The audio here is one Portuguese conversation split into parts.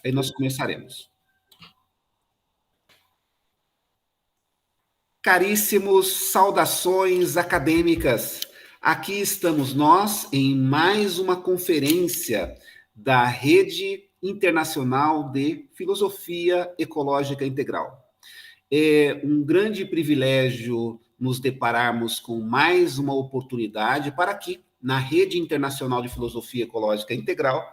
Aí nós começaremos. Caríssimos, saudações acadêmicas. Aqui estamos nós em mais uma conferência da Rede Internacional de Filosofia Ecológica Integral. É um grande privilégio nos depararmos com mais uma oportunidade para aqui, na Rede Internacional de Filosofia Ecológica Integral,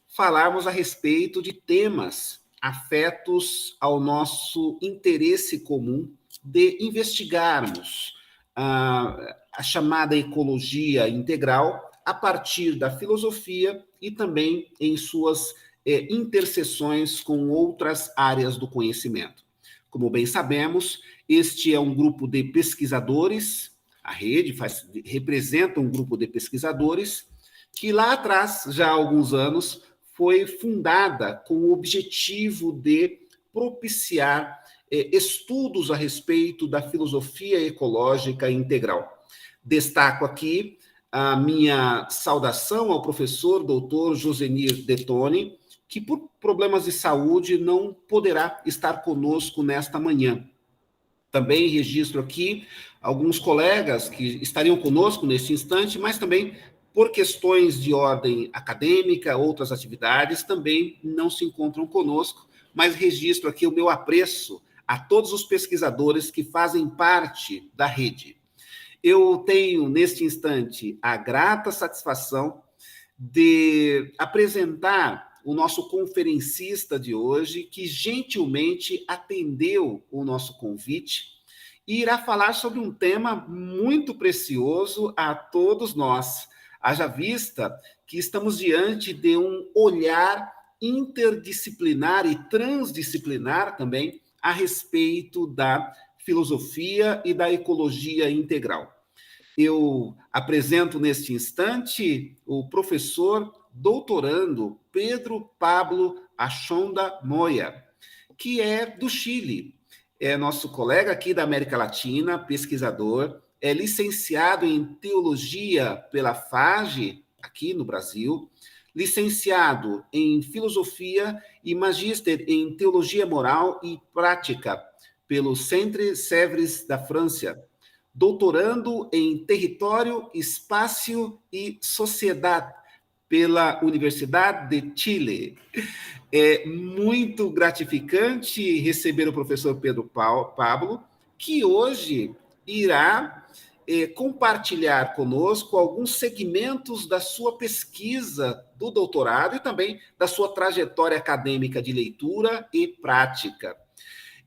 falarmos a respeito de temas afetos ao nosso interesse comum de investigarmos a chamada ecologia integral a partir da filosofia e também em suas interseções com outras áreas do conhecimento. Como bem sabemos, este é um grupo de pesquisadores, a rede representa um grupo de pesquisadores que lá atrás, já há alguns anos, foi fundada com o objetivo de propiciar estudos a respeito da filosofia ecológica integral. Destaco aqui a minha saudação ao professor doutor Josenir Detoni, que por problemas de saúde não poderá estar conosco nesta manhã. Também registro aqui alguns colegas que estariam conosco neste instante, mas também por questões de ordem acadêmica, outras atividades, também não se encontram conosco, mas registro aqui o meu apreço a todos os pesquisadores que fazem parte da rede. Eu tenho, neste instante, a grata satisfação de apresentar o nosso conferencista de hoje, que gentilmente atendeu o nosso convite e irá falar sobre um tema muito precioso a todos nós. Haja vista que estamos diante de um olhar interdisciplinar e transdisciplinar também a respeito da filosofia e da ecologia integral. Eu apresento neste instante o professor doutorando Pedro Pablo Achonda Moya, que é do Chile. É nosso colega aqui da América Latina, pesquisador, é licenciado em teologia pela FAGE, aqui no Brasil, licenciado em filosofia e magíster em teologia moral e prática pelo Centre Sèvres da França, doutorando em território, espaço e sociedade pela Universidade de Chile. É muito gratificante receber o professor Pedro Pablo, que hoje irá compartilhar conosco alguns segmentos da sua pesquisa do doutorado e também da sua trajetória acadêmica de leitura e prática.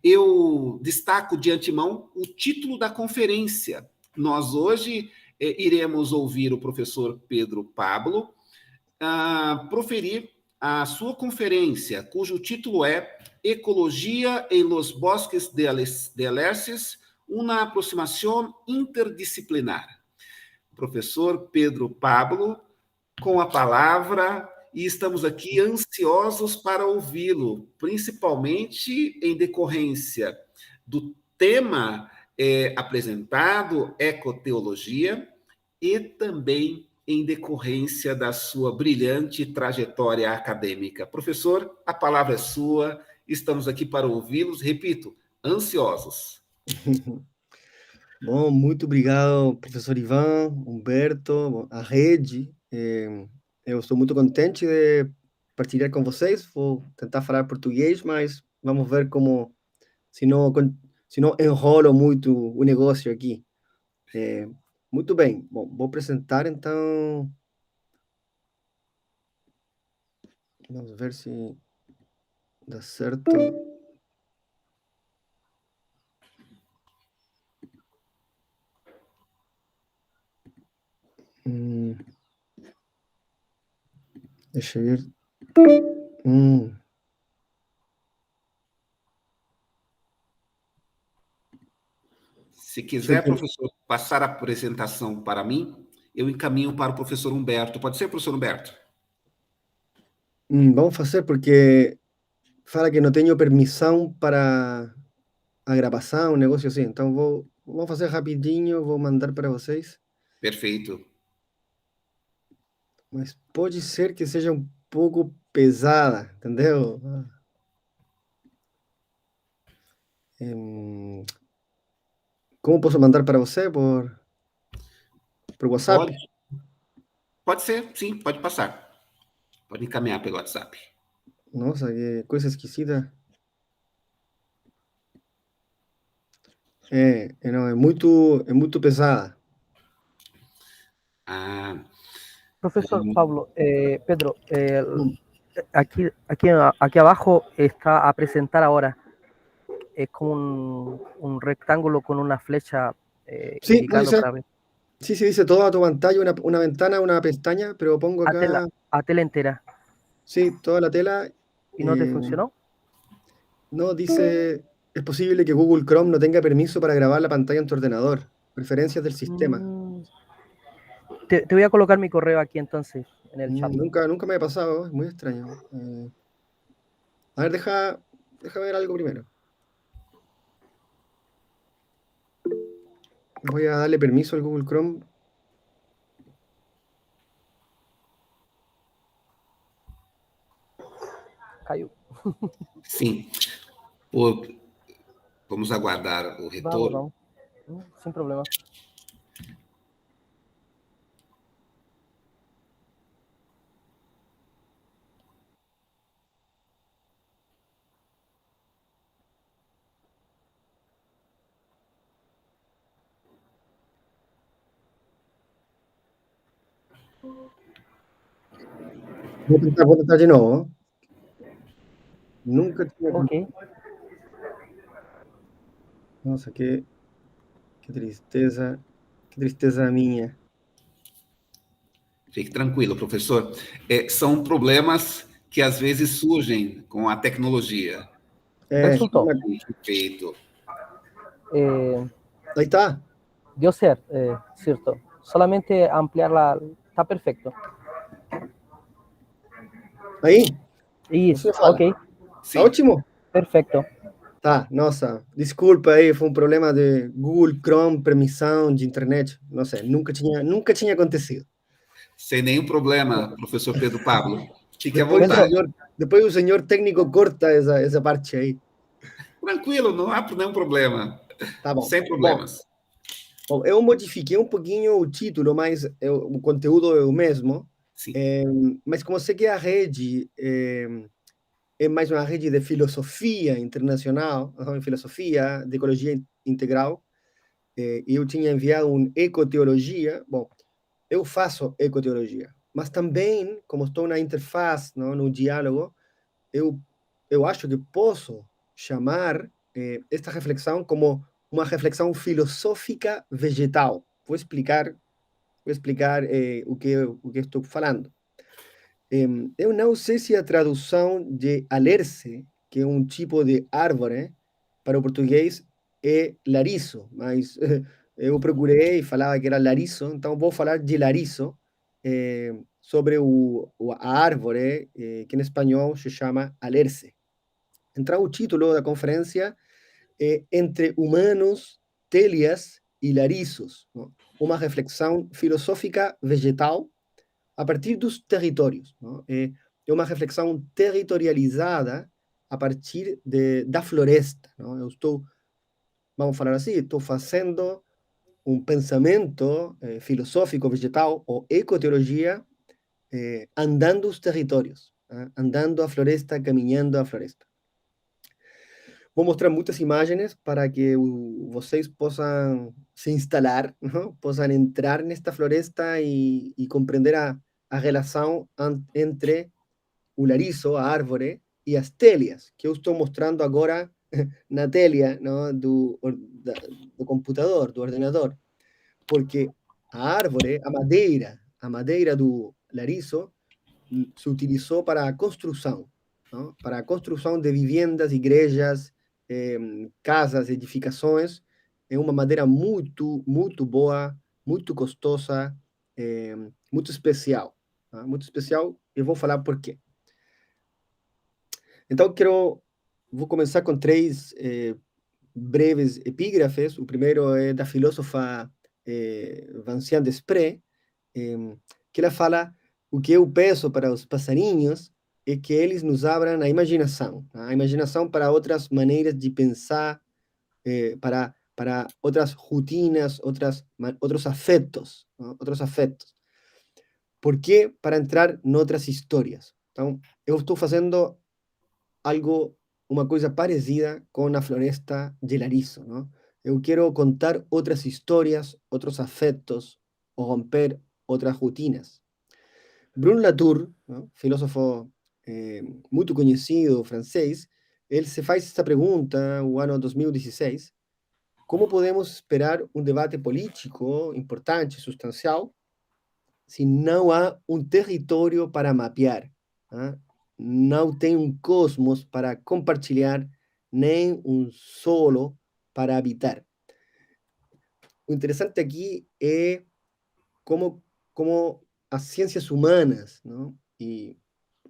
Eu destaco de antemão o título da conferência. Nós hoje iremos ouvir o professor Pedro Pablo proferir a sua conferência, cujo título é Ecologia em los bosques de alerces, uma aproximação interdisciplinar. Professor Pedro Pablo, com a palavra, e estamos aqui ansiosos para ouvi-lo, principalmente em decorrência do tema apresentado, ecoteologia, e também em decorrência da sua brilhante trajetória acadêmica. Professor, a palavra é sua, estamos aqui para ouvi-los, repito, ansiosos. Bom, muito obrigado, professor Ivan, Humberto, a rede. Eu estou muito contente de partilhar com vocês. Vou tentar falar português, mas vamos ver como, se não enrolo muito o negócio aqui. Muito bem. Bom, vou apresentar então. Vamos ver se dá certo. Deixa eu ver. Se quiser, professor, passar a apresentação para mim, eu encaminho para o professor Humberto. Pode ser, professor Humberto? Vamos fazer, porque fala que não tenho permissão para a gravação, um negócio assim. Então vou fazer rapidinho, vou mandar para vocês. Perfeito. Mas pode ser que seja um pouco pesada, entendeu? Em, como posso mandar para você por WhatsApp? Pode ser, sim, pode passar. Pode encaminhar pelo WhatsApp. Nossa, que coisa esquisita. Não, é muito pesada. Ah, Profesor hum, Pablo, Pedro, Hum. aquí abajo está a presentar ahora. Es como un rectángulo con una flecha Sí, indicando para ver. sí, dice toda tu pantalla, una ventana, una pestaña, pero pongo acá, A tela entera. sí, toda la tela. ¿Y no te funcionó? No, dice, es posible que Google Chrome no tenga permiso para grabar la pantalla en tu ordenador. Preferencias del sistema. Mm, te voy a colocar mi correo aquí entonces, en el chat. Nunca me ha pasado, es muy extraño. A ver, deja ver algo primero. Voy a darle permiso al Google Chrome. Caiu. sim. Vamos aguardar o retorno. Vamos. Sin problema. Vou tentar de novo. Nunca tinha. Ok. Nossa, que tristeza. Que tristeza minha. Fique tranquilo, professor. São problemas que às vezes surgem com a tecnologia. Resultó. Feito. Aí tá. Dio ser, cierto. Solamente ampliarla. Está perfecto. Aí? Isso, Você fala. ok. Tá ótimo? Perfecto. Tá, nossa, desculpa aí, foi um problema de Google Chrome, permissão de internet, não sei, nunca tinha acontecido. Sem nenhum problema, professor Pedro Pablo. Fique à Depois, vontade. depois o senhor técnico corta essa parte aí. Tranquilo, não há nenhum problema. Tá bom. Sem problemas. Bom, eu modifiquei um pouquinho o título, mas o conteúdo é o mesmo. Sim. Mas como sei que a rede é mais uma rede de filosofia internacional, filosofia, de ecologia integral, eu tinha enviado um ecoteologia. Bom, eu faço ecoteologia, mas também, como estou na interface, não, no diálogo, eu acho que posso chamar esta reflexão como uma reflexão filosófica vegetal. Vou explicar o que estou falando. Eu não sei se a tradução de alerce, que é um tipo de árvore, para o português é larizo, mas eu procurei e falava que era larizo, então vou falar de larizo, sobre a árvore, que em espanhol se chama alerce. Então, o título da conferência é Entre Humanos, Telias e Larizos, não? Uma reflexão filosófica vegetal a partir dos territórios. Não? É uma reflexão territorializada a partir da floresta. Não? Vamos falar assim, estou fazendo um pensamento filosófico vegetal ou ecoteologia andando os territórios, andando a floresta, caminhando a floresta. Vou mostrar muitas imagens para que vocês possam se instalar, não? Possam entrar nesta floresta e compreender a relação entre o larizo, a árvore, e as telhas, que eu estou mostrando agora na telha, não? Do computador, do ordenador. Porque a árvore, a madeira do larizo, se utilizou para a construção, não? Para a construção de vivendas, igrejas, casas, edificações. É uma madeira muito boa, muito gostosa, muito especial. Tá? Muito especial, e vou falar por quê. Então, vou começar com três breves epígrafes. O primeiro é da filósofa Vinciane Desprez, que ela fala o que eu peço para os passarinhos é que eles nos abram a imaginação para outras maneiras de pensar, para outras rotinas, outros afetos, não? Outros afetos. Por quê? Para entrar noutras histórias. Então, eu estou fazendo uma coisa parecida com a Floresta de Larizo, não? Eu quero contar outras histórias, outros afetos, ou romper outras rotinas. Bruno Latour, não? Filósofo muito conhecido francês, ele se faz essa pergunta no ano 2016: como podemos esperar um debate político importante, substancial, se não há um território para mapear, tá? Não tem um cosmos para compartilhar, nem um solo para habitar. O interessante aqui é como as ciências humanas, não? E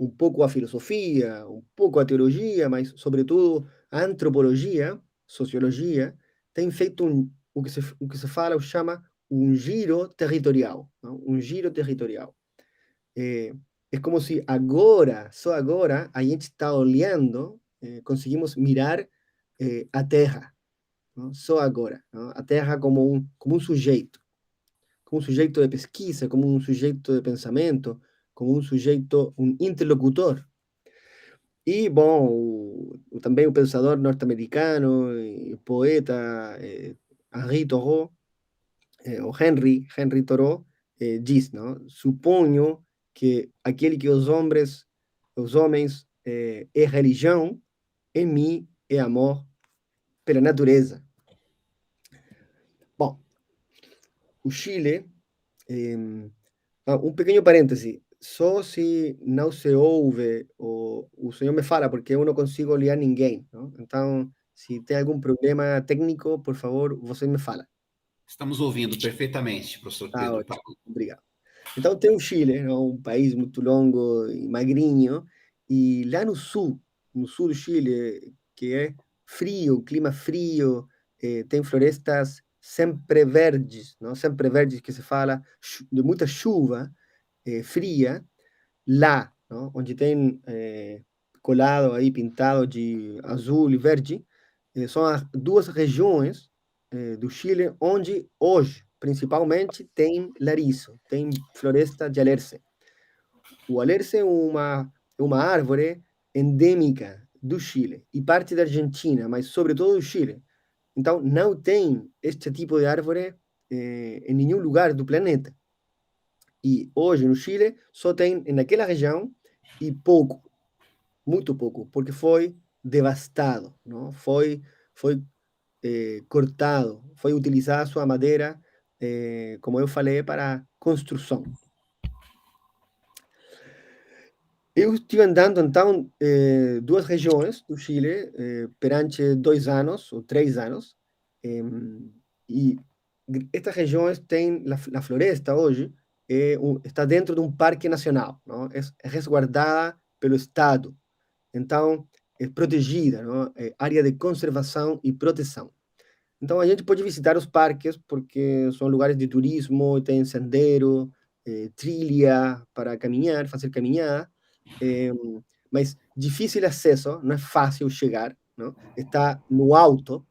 um pouco a filosofia, um pouco a teologia, mas sobretudo a antropologia, sociologia, tem feito o que se fala, ou chama um giro territorial, não? Um giro territorial. É, é como se agora, só agora, a gente está olhando, conseguimos mirar a Terra, não? Só agora, não? A Terra como um sujeito de pesquisa, como um sujeito de pensamento, como um sujeito, um interlocutor. E, bom, também o pensador norte-americano e poeta Henri Thoreau, o Henry Thoreau, diz, não? Suponho que aquele que os homens é religião, em mim é amor pela natureza. Bom, o Chile, um pequeno parêntese, só se não se ouve, o senhor me fala, porque eu não consigo olhar ninguém, não? Então, se tem algum problema técnico, por favor, você me fala. Estamos ouvindo perfeitamente, professor Tá Pedro ótimo, Pablo. obrigado. Então, tem o Chile, não? Um país muito longo e magrinho, e lá no sul do Chile, que é frio, clima frio, tem florestas sempre verdes, não? Sempre verdes que se fala, de muita chuva fria, lá, não? Onde tem colado aí, pintado de azul e verde, são as duas regiões do Chile onde hoje, principalmente, tem larizo, tem floresta de alerce. O alerce é uma árvore endêmica do Chile e parte da Argentina, mas sobretudo do Chile. Então, não tem este tipo de árvore em nenhum lugar do planeta. E hoje no Chile só tem naquela região e pouco, muito pouco, porque foi devastado, não? Foi cortado, foi utilizada a sua madeira, como eu falei, para construção. Eu estive andando, então, duas regiões do Chile perante 2 anos ou 3 anos, e estas regiões têm a floresta hoje, está dentro de um parque nacional, não? É resguardada pelo Estado, então é protegida, não? É área de conservação e proteção. Então a gente pode visitar os parques porque são lugares de turismo, tem sendero, trilha para caminhar, fazer caminhada, eh, mas difícil acesso, não é fácil chegar, não? Está no alto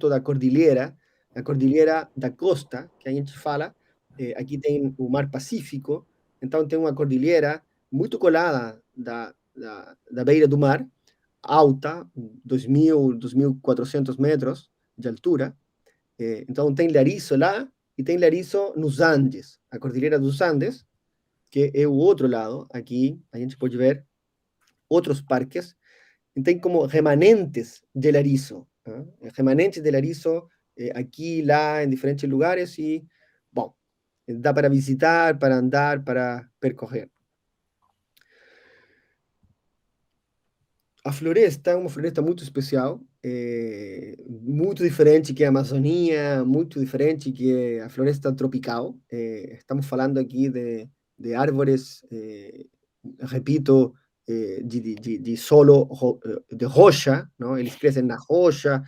da cordilheira, a cordilheira da costa, que a gente fala, aqui tem o Mar Pacífico, então tem uma cordilheira muito colada da beira do mar, alta, 2.000, 2.400 metros de altura. Então tem Larizo lá e tem Larizo nos Andes, a Cordilheira dos Andes, que é o outro lado. Aqui a gente pode ver outros parques, e tem como remanentes de Larizo, né? Remanentes de Larizo aqui, lá, em diferentes lugares, e, bom, dá para visitar, para andar, para percorrer. A floresta é uma floresta muito especial, muito diferente que a Amazônia, muito diferente que a floresta tropical. Estamos falando aqui de árvores, repito, de solo de rocha, não? Eles crescem na rocha,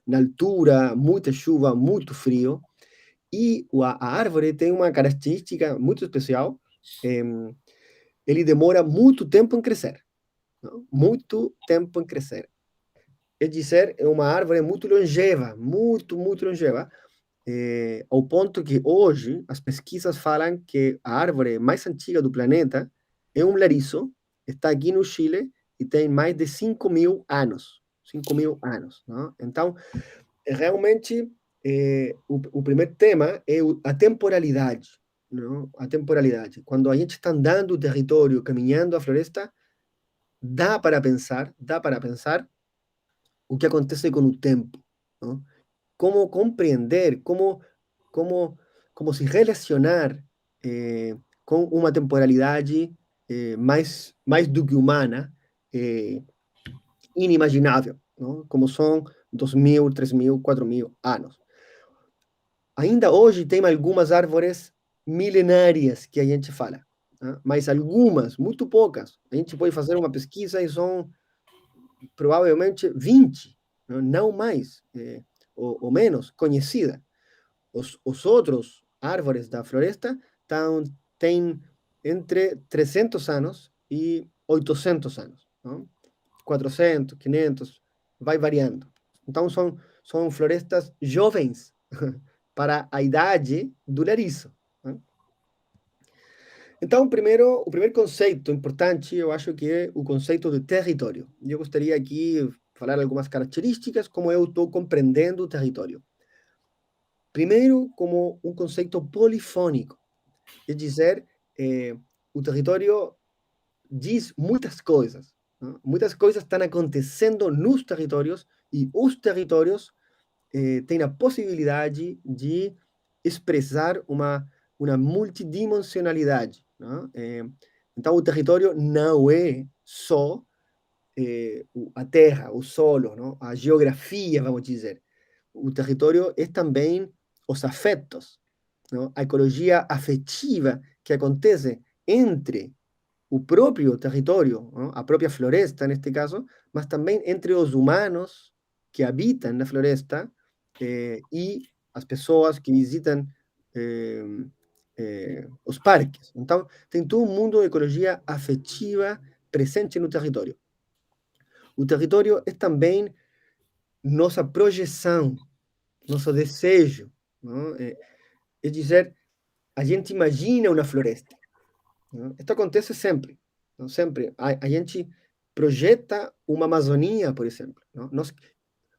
na altura, muita chuva, muito frio. E a árvore tem uma característica muito especial. ele demora muito tempo em crescer. Não? Muito tempo em crescer. É dizer, é uma árvore muito longeva, muito longeva, ao ponto que hoje as pesquisas falam que a árvore mais antiga do planeta é um larizo, está aqui no Chile e tem mais de 5.000 anos. 5.000 anos. Não? Então, realmente, o primeiro tema é a temporalidade. Não? A temporalidade. Quando a gente está andando o território, caminhando a floresta, dá para pensar o que acontece com o tempo. Não? Como compreender, como se relacionar com uma temporalidade mais do que humana, inimaginável, não? Como são 2.000, 3.000, 4.000 anos. Ainda hoje tem algumas árvores milenárias que a gente fala, né? Mas algumas, muito poucas. A gente pode fazer uma pesquisa e são provavelmente 20, não mais, ou menos, conhecida. Os outros árvores da floresta têm entre 300 anos e 800 anos. Não? 400, 500, vai variando. Então, são florestas jovens para a idade do larizo. Né? Então, o primeiro conceito importante, eu acho que é o conceito de território. Eu gostaria aqui falar algumas características, como eu estou compreendendo o território. Primeiro, como um conceito polifônico, é dizer, o território diz muitas coisas. Não? Muitas coisas estão acontecendo nos territórios e os territórios têm a possibilidade de expressar uma multidimensionalidade. Não? Então, o território não é só a terra, o solo, não? A geografia, vamos dizer. O território é também os afetos, não? A ecologia afetiva que acontece entre o próprio território, não? A própria floresta, neste caso, mas também entre os humanos que habitam na floresta e as pessoas que visitam os parques. Então, tem todo um mundo de ecologia afetiva presente no território. O território é também nossa projeção, nosso desejo. Não? É dizer, a gente imagina uma floresta. Não? Isso acontece sempre. Não? Sempre. A gente projeta uma Amazônia, por exemplo. Não?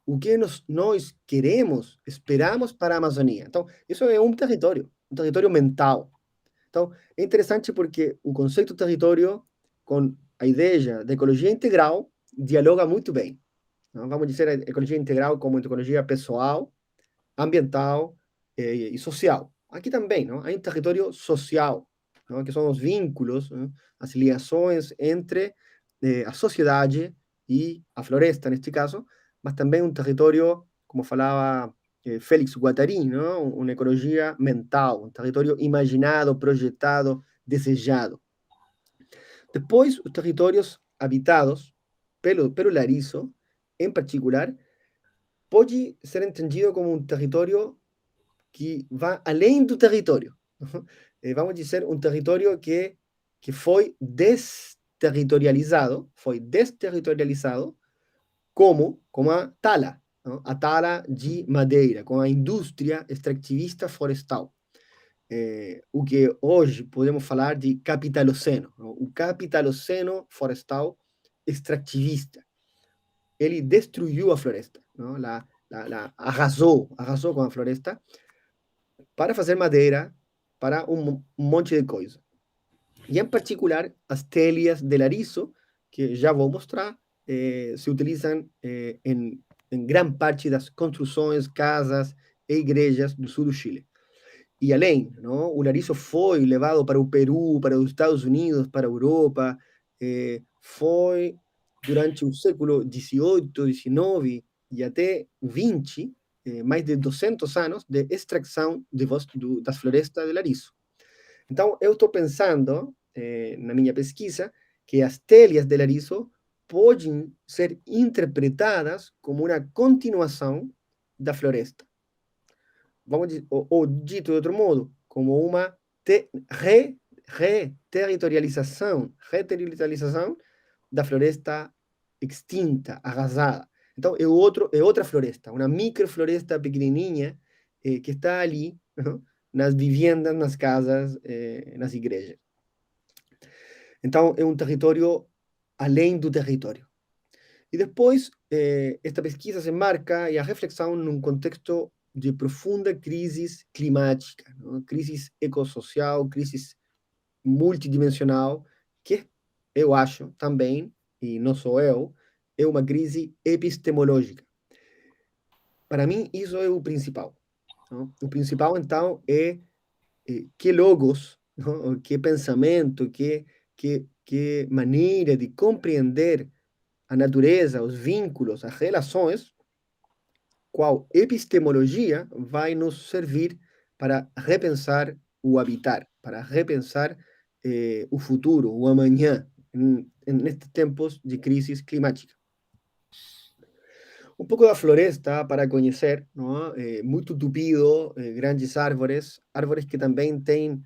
O que nós queremos, esperamos para a Amazônia. Então, isso é um território mental. Então, é interessante porque o conceito de território com a ideia da ecologia integral dialoga muito bem. Não? Vamos dizer a ecologia integral como ecologia pessoal, ambiental e social. Aqui também, não? Há um território social, não? Que são os vínculos, não? As ligações entre a sociedade e a floresta, neste caso, mas também um território, como falava Félix Guattari, não? Uma ecologia mental, um território imaginado, projetado, desejado. Depois, os territórios habitados pelo larizo, em particular, pode ser entendido como um território que vai além do território. Vamos dizer, um território que foi desterritorializado, como a tala, não? A tala de madeira, com a indústria extrativista florestal. O que hoje podemos falar de capitaloceno, não? O capitaloceno florestal extrativista. Ele destruiu a floresta, não? Arrasou com a floresta para fazer madeira, para um monte de coisa. E, em particular, as telhas de larizo, que já vou mostrar, se utilizam em grande parte das construções, casas e igrejas do sul do Chile. E além, não, o larizo foi levado para o Peru, para os Estados Unidos, para a Europa, foi durante o século XVIII, XIX e até XX, mais de 200 anos de extração das florestas de larizo. Então, eu estou pensando, na minha pesquisa, que as telhas de larizo podem ser interpretadas como uma continuação da floresta. Vamos dizer, ou dito de outro modo, como uma reterritorialização da floresta extinta, arrasada. Então, é outra floresta, uma microfloresta pequenininha que está ali, nas viviendas, nas casas, nas igrejas. Então, é um território além do território. E depois, esta pesquisa se marca e a reflexão num contexto de profunda crise climática, crise ecossocial, crise multidimensional, que eu acho também, e não sou eu, é uma crise epistemológica. Para mim, isso é o principal. O principal, então, é que logos, que pensamento, que maneira de compreender a natureza, os vínculos, as relações, qual epistemologia vai nos servir para repensar o habitar, para repensar o futuro, o amanhã, nestes tempos de crise climática. Um pouco da floresta para conhecer, não? Muito tupido, grandes árvores que também têm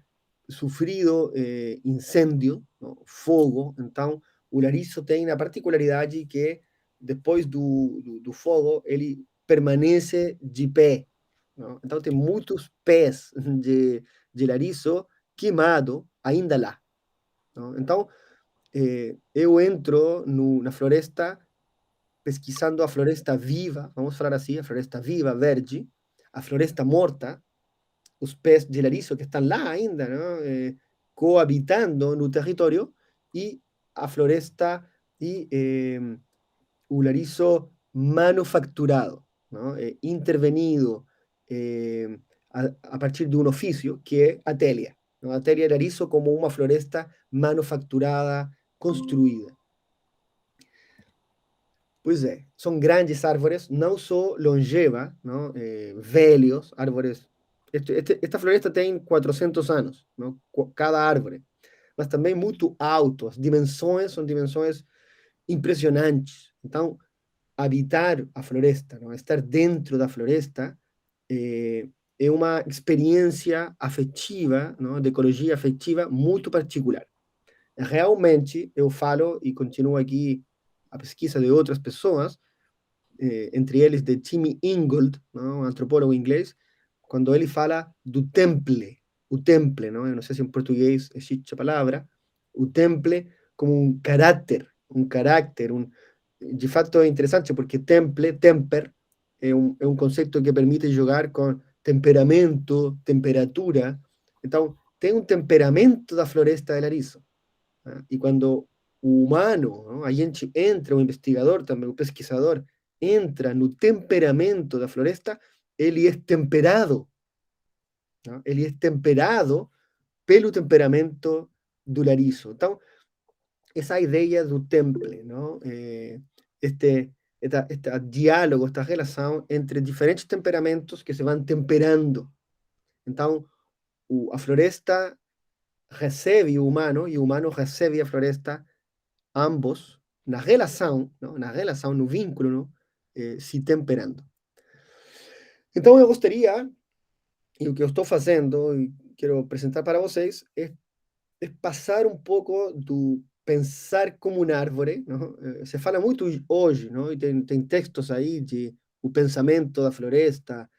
sofrido incêndio, não? Fogo. Então, o Larizo tem a particularidade que depois do fogo ele permanece de pé, não? Então tem muitos pés de Larizo queimado ainda lá, não? Então eu entro na floresta pesquisando a floresta viva, vamos falar assim, a floresta viva, verde, a floresta morta, os pés de Larizo que estão lá ainda, não? Coabitando no território, e a floresta e o Larizo manufacturado, não? Intervenido a partir de um ofício que é a telia, não? A telia de Larizo como uma floresta manufacturada, construída. Pois é, são grandes árvores, não só longeva, não? Velhos, árvores. Esta floresta tem 400 anos, não? Cada árvore, mas também muito alto. As dimensões são dimensões impressionantes. Então, habitar a floresta, não? Estar dentro da floresta, é uma experiência afetiva, não? De ecologia afetiva muito particular. Realmente, eu falo e continuo aqui a pesquisa de outras pessoas, entre eles de Timmy Ingold, não? Um antropólogo inglês, quando ele fala do temple, o temple, não? Eu não sei se em português existe a palavra, o temple como um caráter, de fato é interessante porque temper, é um conceito que permite jogar com temperamento, temperatura. Então, tem um temperamento da floresta de Larizo. E quando o humano, não? A gente entra, o investigador também, o pesquisador, entra no temperamento da floresta, ele é temperado. Não? Ele é temperado pelo temperamento do Larizo. Então, essa ideia do temple, não? Este diálogo, esta relação entre diferentes temperamentos que se vão temperando. Então, a floresta recebe o humano e o humano recebe a floresta, ambos na relação, não? Na relação, no vínculo, não? Se temperando. Então eu gostaria, e o que eu estou fazendo e quero apresentar para vocês, é passar um pouco do pensar como uma árvore, não? Se fala muito hoje, não? E tem textos aí de o pensamento da floresta,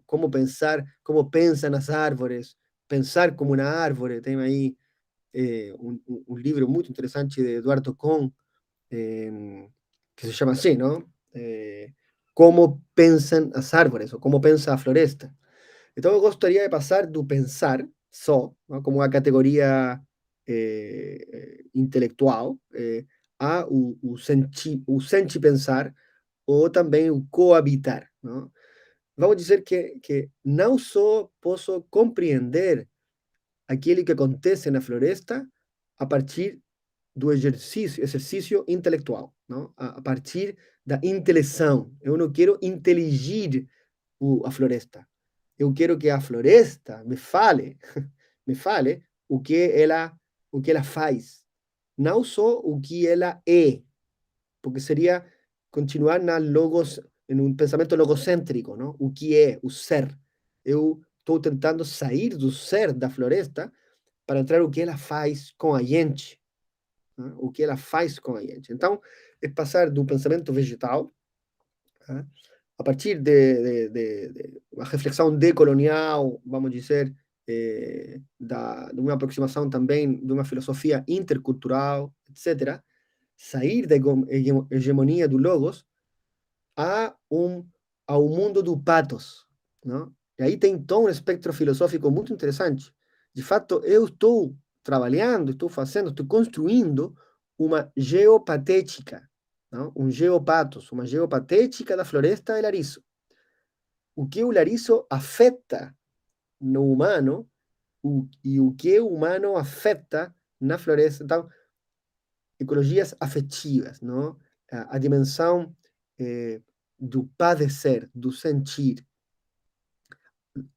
como pensar, como pensam as árvores, pensar como uma árvore. Tem aí um livro muito interessante de Eduardo Kohn, que se chama assim, não? Como pensam as árvores, ou como pensa a floresta. Então eu gostaria de passar do pensar só, não? Como uma categoria intelectual, a o sentir pensar, ou também o coabitar, não? Vamos dizer que não só posso compreender aquilo que acontece na floresta a partir do exercício intelectual, não? A partir da inteleção. Eu não quero inteligir a floresta. Eu quero que a floresta me fale o que ela faz, não só o que ela é, porque seria continuar em um pensamento logocêntrico, não? O que é, o ser. Eu estou tentando sair do ser da floresta para entrar o que ela faz com a gente, né? O que ela faz com a gente. Então, é passar do pensamento vegetal, né? A partir de uma reflexão decolonial, vamos dizer, de uma aproximação também de uma filosofia intercultural, etc., sair da hegemonia do logos ao mundo do pathos, não? E aí tem todo um espectro filosófico muito interessante. De fato, eu estou trabalhando, estou fazendo, estou construindo uma geopatética, não? Um geopatos, uma geopatética da floresta de Larizo. O que o Larizo afeta no humano e o que o humano afeta na floresta. Então, ecologias afetivas, não? A dimensão do padecer, do sentir,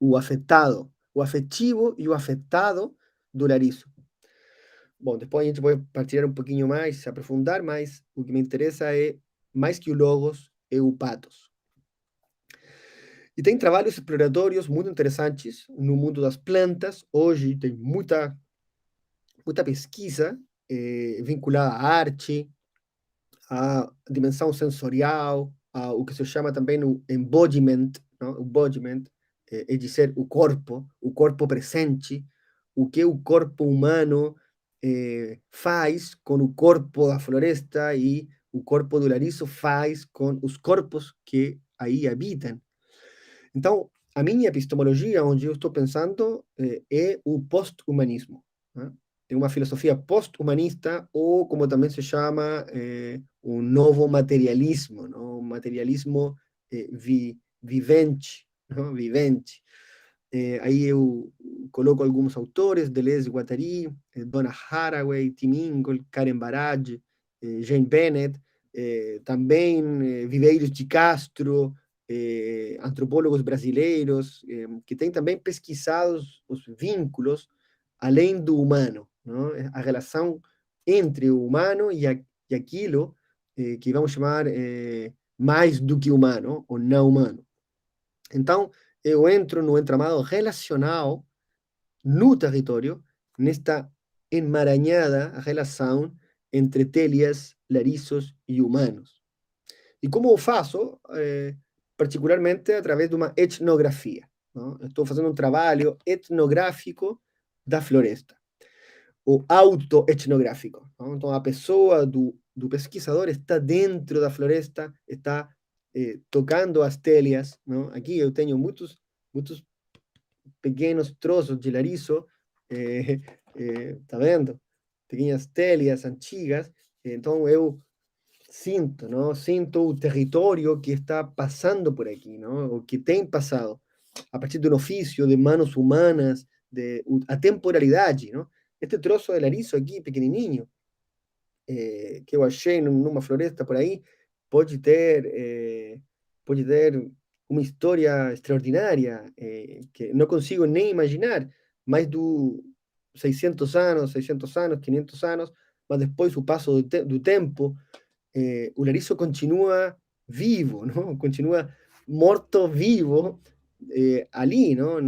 o afetado, o afetivo e o afetado do Larizo. Bom, depois a gente vai partilhar um pouquinho mais, se aprofundar, mas o que me interessa é, mais que o logos, é o pathos. E tem trabalhos exploratórios muito interessantes no mundo das plantas. Hoje tem muita pesquisa vinculada à arte, à dimensão sensorial, ao que se chama também o embodiment, não? Embodiment é dizer o corpo presente, o que o corpo humano faz com o corpo da floresta e o corpo do Larizo faz com os corpos que aí habitam. Então, a minha epistemologia, onde eu estou pensando, é o post-humanismo, né? É uma filosofia post-humanista, ou como também se chama, um novo materialismo, não? Um materialismo vivente, não? Vivente. Aí eu coloco alguns autores, Deleuze e Guattari, Donna Haraway, Tim Ingold, Karen Barad, Jane Bennett, também Viveiros de Castro, antropólogos brasileiros, que têm também pesquisado os vínculos além do humano, não? A relação entre o humano e aquilo que vamos chamar mais do que humano, ou não humano. Então, eu entro no entramado relacional no território, nesta emaranhada relação entre telhas, larizos e humanos. E como eu faço? Particularmente através de uma etnografia, não? Estou fazendo um trabalho etnográfico da floresta, o autoetnográfico, não? Então, a pessoa do pesquisador está dentro da floresta, está tocando as telhas, não? Aqui eu tenho muitos pequenos troços de larizo, tá vendo? Pequenas telhas antigas, então eu sinto, não? Sinto o território que está passando por aqui, não? O que tem passado, a partir de um ofício, de mãos humanas, a temporalidade, não? Este troço de larizo aqui, pequenininho, que eu achei numa floresta por aí, pode ter uma história extraordinária, que não consigo nem imaginar, mais de 600 anos, 500 anos, mas depois o passo do tempo, o larizo continua vivo, não? Continua morto-vivo ali, não?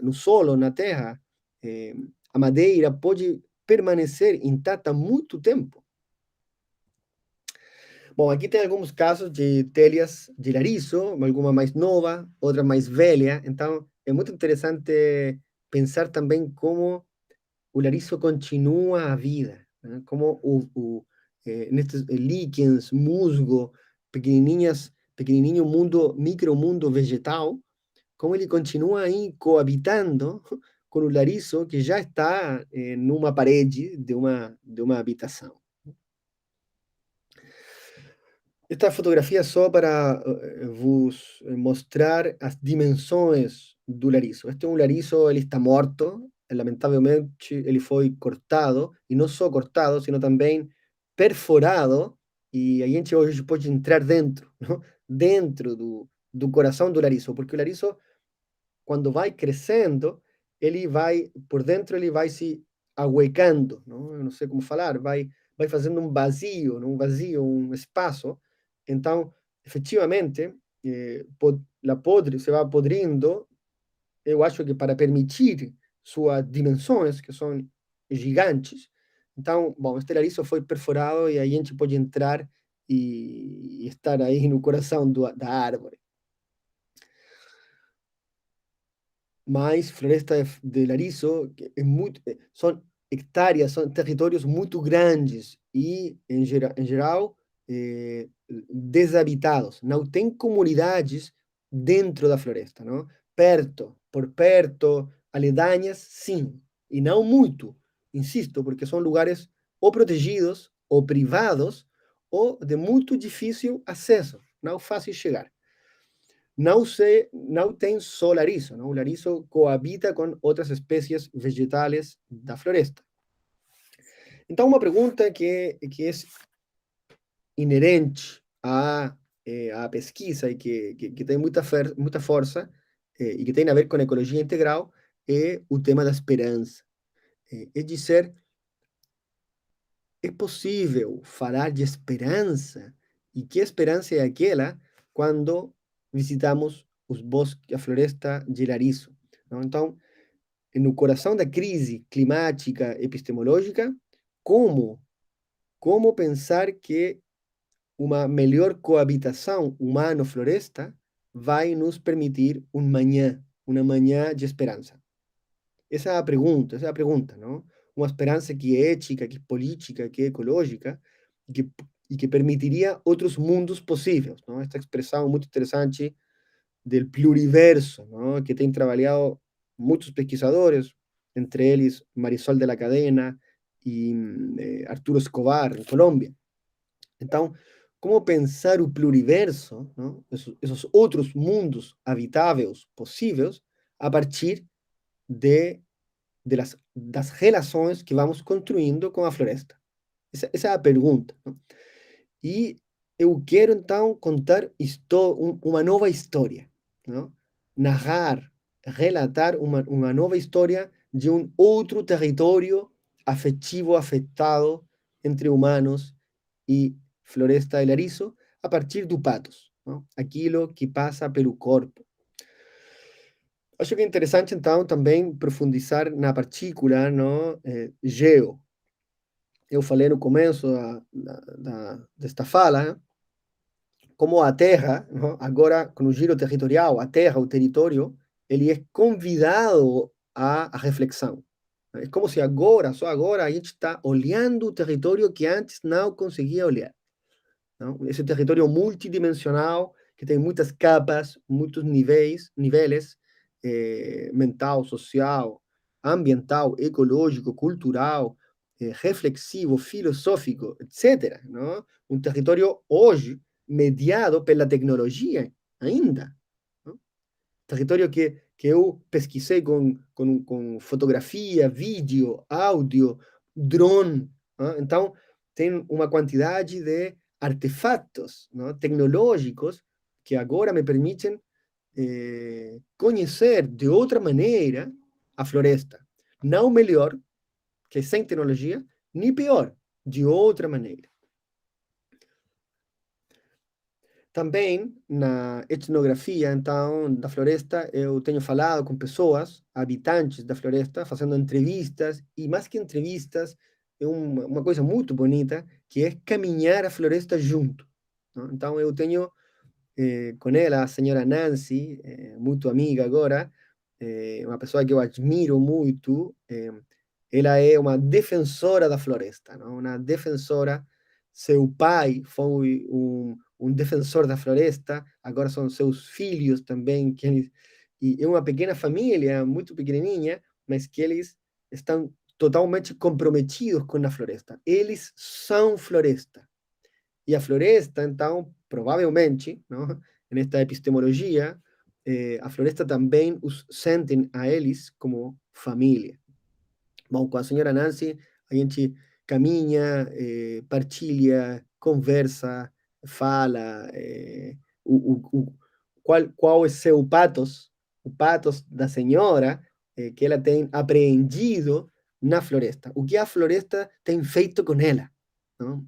No solo, na terra. A madeira pode permanecer intacta muito tempo. Bom, aqui tem alguns casos de telhas de larizo, alguma mais nova, outra mais velha. Então, é muito interessante pensar também como o larizo continua a vida, né? Como nestes líquens, musgo, pequenininho mundo, micromundo vegetal, como ele continua aí coabitando com o larizo que já está numa parede de uma habitação. Esta fotografia é só para vos mostrar as dimensões do larizo. Este é um larizo, ele está morto, lamentavelmente ele foi cortado, e não só cortado, sino também perforado, e a gente hoje pode entrar dentro, não? Dentro do coração do larizo, porque o larizo, quando vai crescendo, ele vai, por dentro, ele vai se ahuecando, não? Eu não sei como falar, vai fazendo um vazio, um espaço. Então, efetivamente, se vai podrindo, eu acho que para permitir suas dimensões, que são gigantes. Então, bom, este larizo foi perforado e aí a gente pode entrar e estar aí no coração da árvore. Mas floresta de larizo são hectares, são territórios muito grandes e, em geral, desabitados. Não tem comunidades dentro da floresta, não? Por perto, aledañas, sim, e não muito, insisto, porque são lugares ou protegidos, ou privados, ou de muito difícil acesso, não fácil chegar. Não tem só larizo, não? O larizo coabita com outras espécies vegetais da floresta. Então, uma pergunta que é inerente à pesquisa e que tem muita força e que tem a ver com ecologia integral é o tema da esperança. É dizer, é possível falar de esperança? E que esperança é aquela quando visitamos os bosques, a floresta de larizo? Não? Então, no coração da crise climática epistemológica, como pensar que uma melhor coabitação humano-floresta vai nos permitir uma manhã de esperança? Essa é a pergunta, não? Uma esperança que é ética, que é política, que é ecológica, e que permitiria outros mundos possíveis, não? Esta expressão muito interessante del pluriverso, não? Que tem trabalhado muitos pesquisadores, entre eles Marisol de la Cadena e Arturo Escobar, em Colômbia. Então, como pensar o pluriverso, não? Esses outros mundos habitáveis possíveis, a partir das relações que vamos construindo com a floresta? Essa é a pergunta, não? E eu quero, então, contar uma nova história, não? Narrar, relatar uma nova história de um outro território afetivo afetado entre humanos e floresta de larizo a partir do patos, não? Aquilo que passa pelo corpo. Acho que é interessante, então, também profundizar na partícula, não? Geo. Eu falei no começo desta fala, como a Terra, não? Agora, com o giro territorial, a Terra, o território, ele é convidado à reflexão. É como se agora, só agora, a gente está olhando o território que antes não conseguia olhar, não? Esse território multidimensional, que tem muitas capas, muitos níveis, mental, social, ambiental, ecológico, cultural, reflexivo, filosófico, etc. Não? Um território hoje mediado pela tecnologia ainda. Não? Território que eu pesquisei com fotografia, vídeo, áudio, drone. Não? Então, tem uma quantidade de artefatos, não? Tecnológicos que agora me permitem conhecer de outra maneira a floresta. Não melhor, que sem tecnologia, nem pior, de outra maneira. Também na etnografia, então, da floresta, eu tenho falado com pessoas, habitantes da floresta, fazendo entrevistas, e mais que entrevistas, é uma coisa muito bonita, que é caminhar a floresta junto, não? Então, eu tenho com ela, a senhora Nancy, muito amiga agora, uma pessoa que eu admiro muito. Ela é uma defensora da floresta, não? Uma defensora. Seu pai foi um defensor da floresta, agora são seus filhos também, e é uma pequena família, muito pequenininha, mas que eles estão totalmente comprometidos com a floresta. Eles são floresta. E a floresta, então, provavelmente, não? Nesta epistemologia, a floresta também os sentem a eles como família. Bom, com a senhora Nancy, a gente caminha, partilha, conversa, fala, qual é seu patos, o patos da senhora, que ela tem apreendido na floresta. O que a floresta tem feito com ela, não?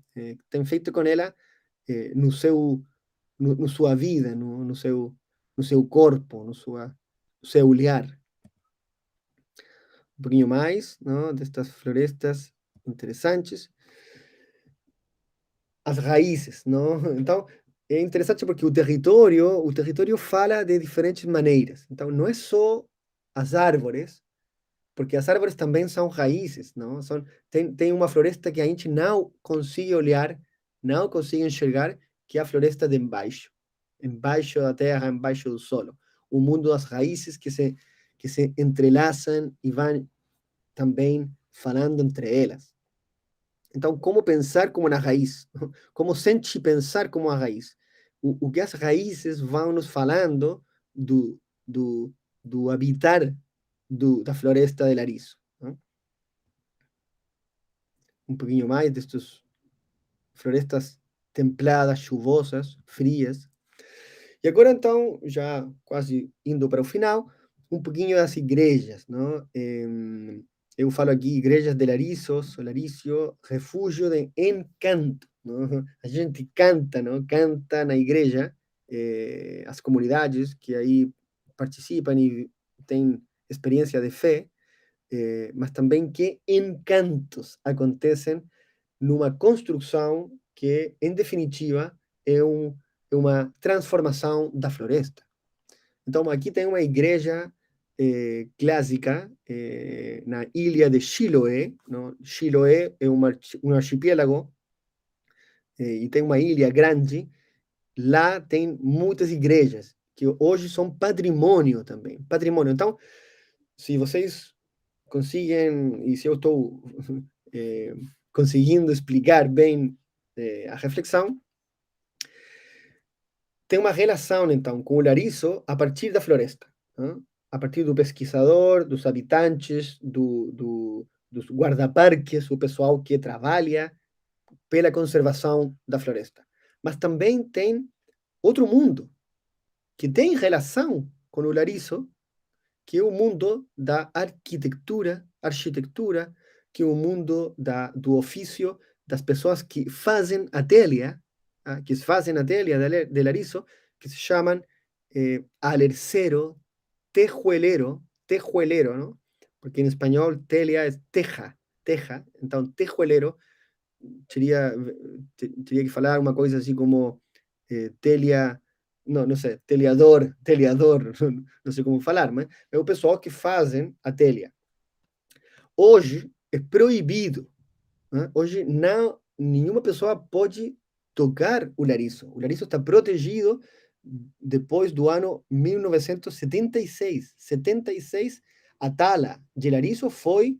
Tem feito com ela no sua vida, no seu corpo, no seu olhar. um pouquinho mais, não, destas florestas interessantes. As raízes, não? Então, é interessante porque o território fala de diferentes maneiras. Então, não é só as árvores, porque as árvores também são raízes, não? Tem uma floresta que a gente não consegue olhar, não consegue enxergar, que é a floresta de embaixo da terra, embaixo do solo. O mundo das raízes que se entrelaçam e vão também falando entre elas. Então, como pensar como na raiz? Como sentir pensar como a raiz? O que as raízes vão nos falando do, do, do habitar da floresta de Larizo, né? Um pouquinho mais destas florestas templadas, chuvosas, frias. E agora, então, já quase indo para o final, um pouquinho das igrejas, não? Eu falo aqui igrejas de Larizo, Solaricio, refúgio de encanto, não? A gente canta, não? Canta na igreja, as comunidades que aí participam e têm experiência de fé, mas também que encantos acontecem numa construção que, em definitiva, é uma transformação da floresta. Então, aqui tem uma igreja clássica na ilha de Chiloé. Não? Chiloé é um archipiélago e tem uma ilha grande. Lá tem muitas igrejas que hoje são patrimônio também. Patrimônio. Então, se vocês conseguem, e se eu estou conseguindo explicar bem a reflexão, tem uma relação, então, com o Larizo a partir da floresta, né? A partir do pesquisador, dos habitantes, dos guarda-parques, o pessoal que trabalha pela conservação da floresta. Mas também tem outro mundo que tem relação com o Larizo, que é o mundo da arquitetura, que é o mundo do ofício das pessoas que fazem a telha, que fazem a telha de Larizo, que se chamam alercero, tejuelero, ¿no? Porque en español telia es teja, então tejuelero teria que falar uma coisa assim como telha, não sei, telhador, não sei como falar, mas é o pessoal que fazem a telha. Hoje é proibido, né? Hoje não, nenhuma pessoa pode tocar o Larizo. O Larizo está protegido depois do ano 1976. 76, a tala de Larizo foi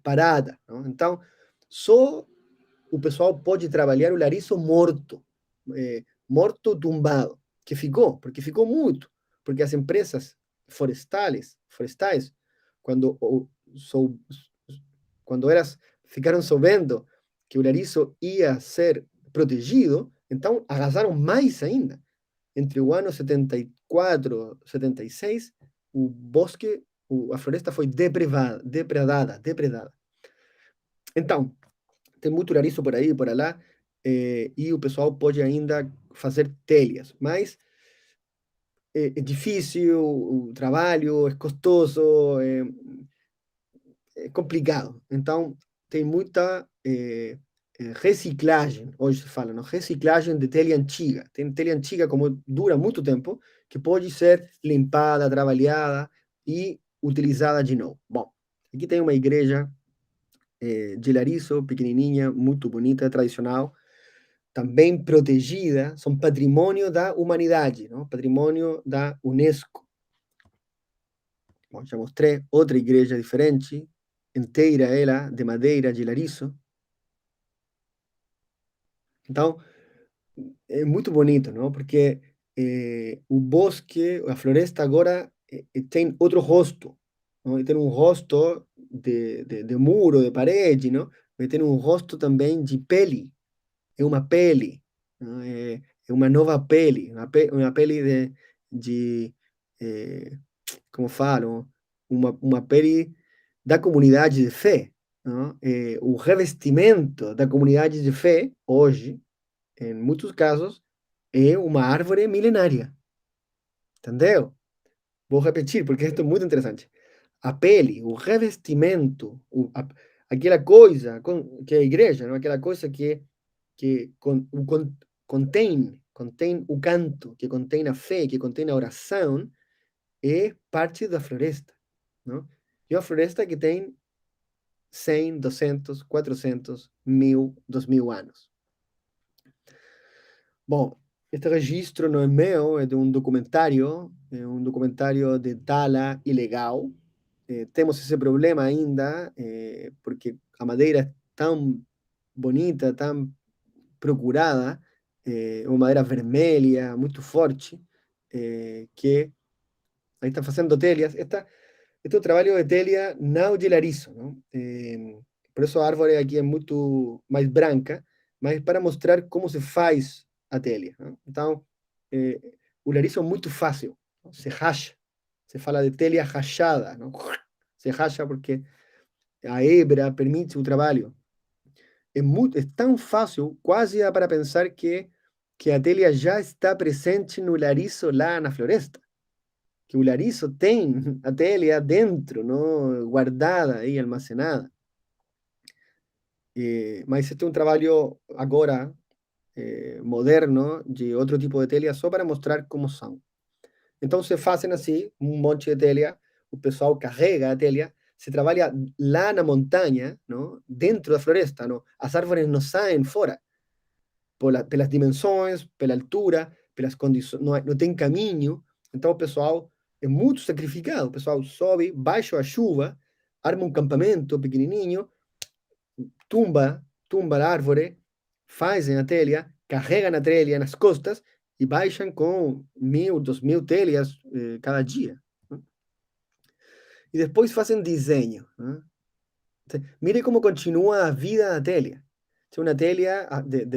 parada, não? Então, só o pessoal pode trabalhar o Larizo morto, morto tumbado, que ficou, porque ficou muito, porque as empresas forestais, quando, quando ficaram sabendo que o Larizo ia ser protegido, então agasaram mais ainda. Entre o ano 74 e 76, o bosque, a floresta foi depredada. Então, tem muito Larizo por aí e por lá, e o pessoal pode ainda fazer telhas, mas é difícil, o trabalho é custoso, é complicado. Então, tem muita reciclagem, hoje se fala, não? Reciclagem de telha antiga. Tem telha antiga, como dura muito tempo, que pode ser limpada, trabalhada e utilizada de novo. Bom, aqui tem uma igreja de Larizo, pequenininha, muito bonita, tradicional, também protegida, são patrimônio da humanidade, não? Patrimônio da Unesco. Bom, já mostrei outra igreja diferente, inteira ela, de madeira, de Larizo. Então, é muito bonito, não? Porque o bosque, a floresta agora tem outro rosto, não? Tem um rosto de muro, de parede, não? Mas tem um rosto também de pele, é uma pele, não? É uma nova pele, uma pele como falo, uma pele da comunidade de fé, não? O revestimento da comunidade de fé, hoje, em muitos casos, é uma árvore milenária. Entendeu? Vou repetir, porque isto é muito interessante. a pele, o revestimento, aquela coisa que é a igreja, não? Aquela coisa que contém o canto, que contém a fé, que contém a oração, é parte da floresta, não? E uma floresta que tem 100, 200, 400, 1000, 2000 anos. Bom, este registro não é meu, é de um documentário de tala ilegal. Temos esse problema ainda, porque a madeira é tão bonita, tão procurada, uma madeira vermelha, muito forte, que aí estão fazendo telhas. Este é um trabalho de telha não de larizo, não? Por isso a árvore aqui é muito mais branca, mas para mostrar como se faz a telha, não? Então, o larizo é muito fácil, não? Se racha. Se fala de telha rachada, não? Se racha porque a hebra permite o trabalho. É tão fácil, quase dá para pensar que a telha já está presente no larizo lá na floresta. Que o larizo tem a telha dentro, não? Guardada aí, almacenada. Mas este é um trabalho agora moderno de outro tipo de telha só para mostrar como são. Então se fazem assim um monte de telha, o pessoal carrega a telha, se trabalha lá na montanha, não? Dentro da floresta, não? As árvores não saem fora pelas dimensões, pela altura, pelas condições, não tem caminho. Então o pessoal é muito sacrificado. O pessoal sobe, baixo a chuva, arma um campamento pequenininho, tumba a árvore, fazem a telha, carregam a telha nas costas e baixam com 1000, 2000 telhas cada dia. Né? E depois fazem desenho. Né? Mire como continua a vida da telha. É uma telha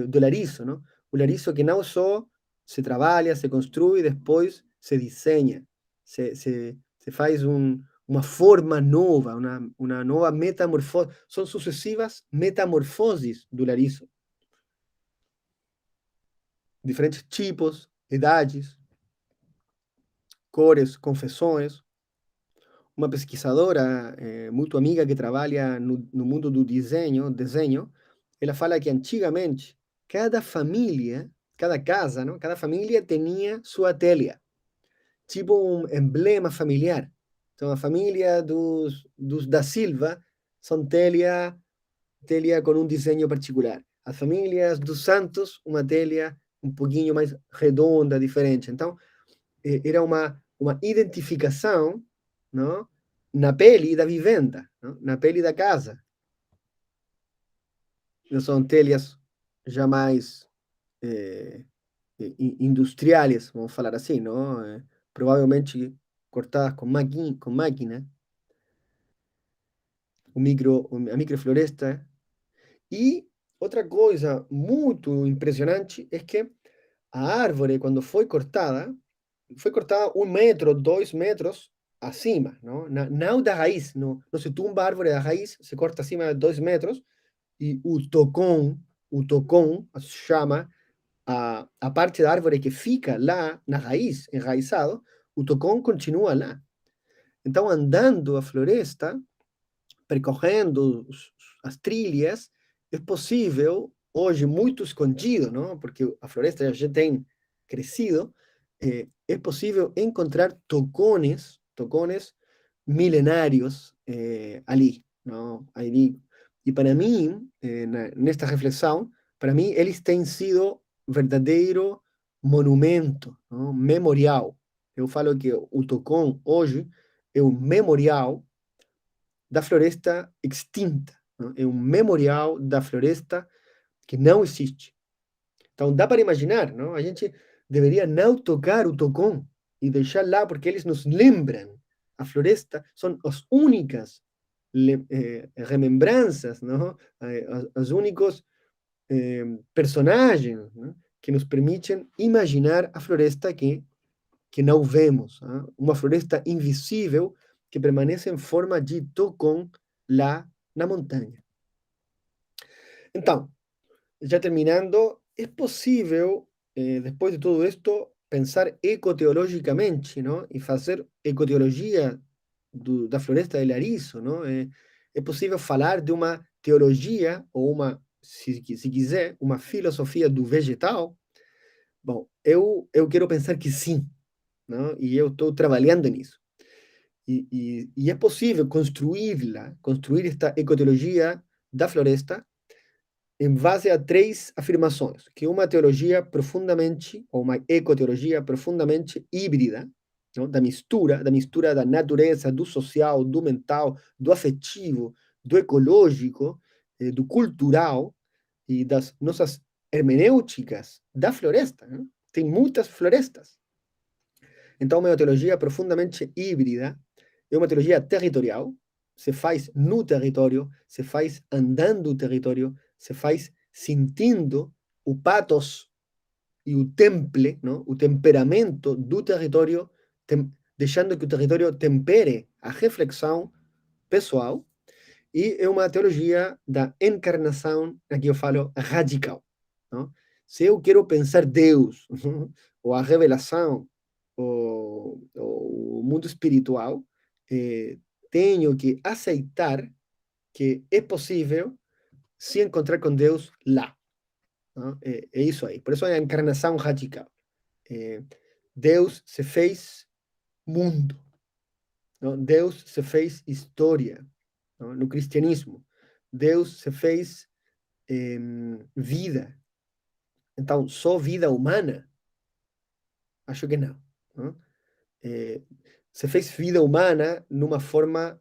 do larizo, não? O larizo que não só se trabalha, se construi, depois se desenha, se faz uma forma nova, uma nova metamorfose. São sucessivas metamorfoses do larizo. Diferentes tipos, idades, cores, confecções. Uma pesquisadora muito amiga que trabalha no mundo do desenho, ela fala que antigamente cada família, cada casa, não? Cada família tinha sua telha, tipo um emblema familiar. Então a família dos da Silva são telha com um desenho particular. As famílias dos Santos, uma telha um pouquinho mais redonda, diferente. Então era uma identificação, não? Na pele da vivenda, não? Na pele da casa. Não são telhas jamais industriais, vamos falar assim, não? Provavelmente cortadas com máquina, a microfloresta. E outra coisa muito impressionante é que a árvore, quando foi cortada 1 metro, 2 metros acima, não da raiz, não se tumba a árvore da raiz, se corta acima de 2 metros, e o tocón chama a parte da árvore que fica lá na raiz, enraizado, o tocón continua lá. Então, andando a floresta, percorrendo as trilhas, é possível, hoje muito escondido, não? Porque a floresta já tem crescido, é possível encontrar tocones milenários ali, não? Ali. E para mim, nesta reflexão, para mim eles têm sido verdadeiro monumento, não? Memorial. Eu falo que o tocón hoje é um memorial da floresta extinta, não? É um memorial da floresta que não existe. Então dá para imaginar, não? A gente deveria não tocar o tocón e deixar lá, porque eles nos lembram. A floresta são as únicas remembranças, não? Os únicos personagens, não? Que nos permitem imaginar a floresta que não vemos, não? Uma floresta invisível que permanece em forma de tocón lá na montanha. Então, já terminando, é possível, depois de tudo isto, pensar ecoteologicamente, não? E fazer ecoteologia da floresta de Larizo, não? É possível falar de uma teologia, ou se quiser, uma filosofia do vegetal? Bom, eu quero pensar que sim, não? E eu estou trabalhando nisso. E é possível construir esta ecoteologia da floresta em base a três afirmações, que é uma teologia profundamente, ou uma ecoteologia profundamente híbrida, não? Da mistura da natureza, do social, do mental, do afetivo, do ecológico, do cultural e das nossas hermenêuticas da floresta, né? Tem muitas florestas. Então, uma teologia profundamente híbrida é uma teologia territorial, se faz no território, se faz andando o território, se faz sentindo o pathos e o temple, não? O temperamento do território, deixando que o território tempere a reflexão pessoal, e é uma teologia da encarnação, aqui eu falo, radical. Não? Se eu quero pensar Deus, ou a revelação, ou o mundo espiritual, tenho que aceitar que é possível se encontrar com Deus lá. Não? É isso aí. Por isso é a encarnação radical. Deus se fez mundo. Não? Deus se fez história. Não? No cristianismo, Deus se fez vida. Então, só vida humana? Acho que não. Não? Se fez vida humana numa forma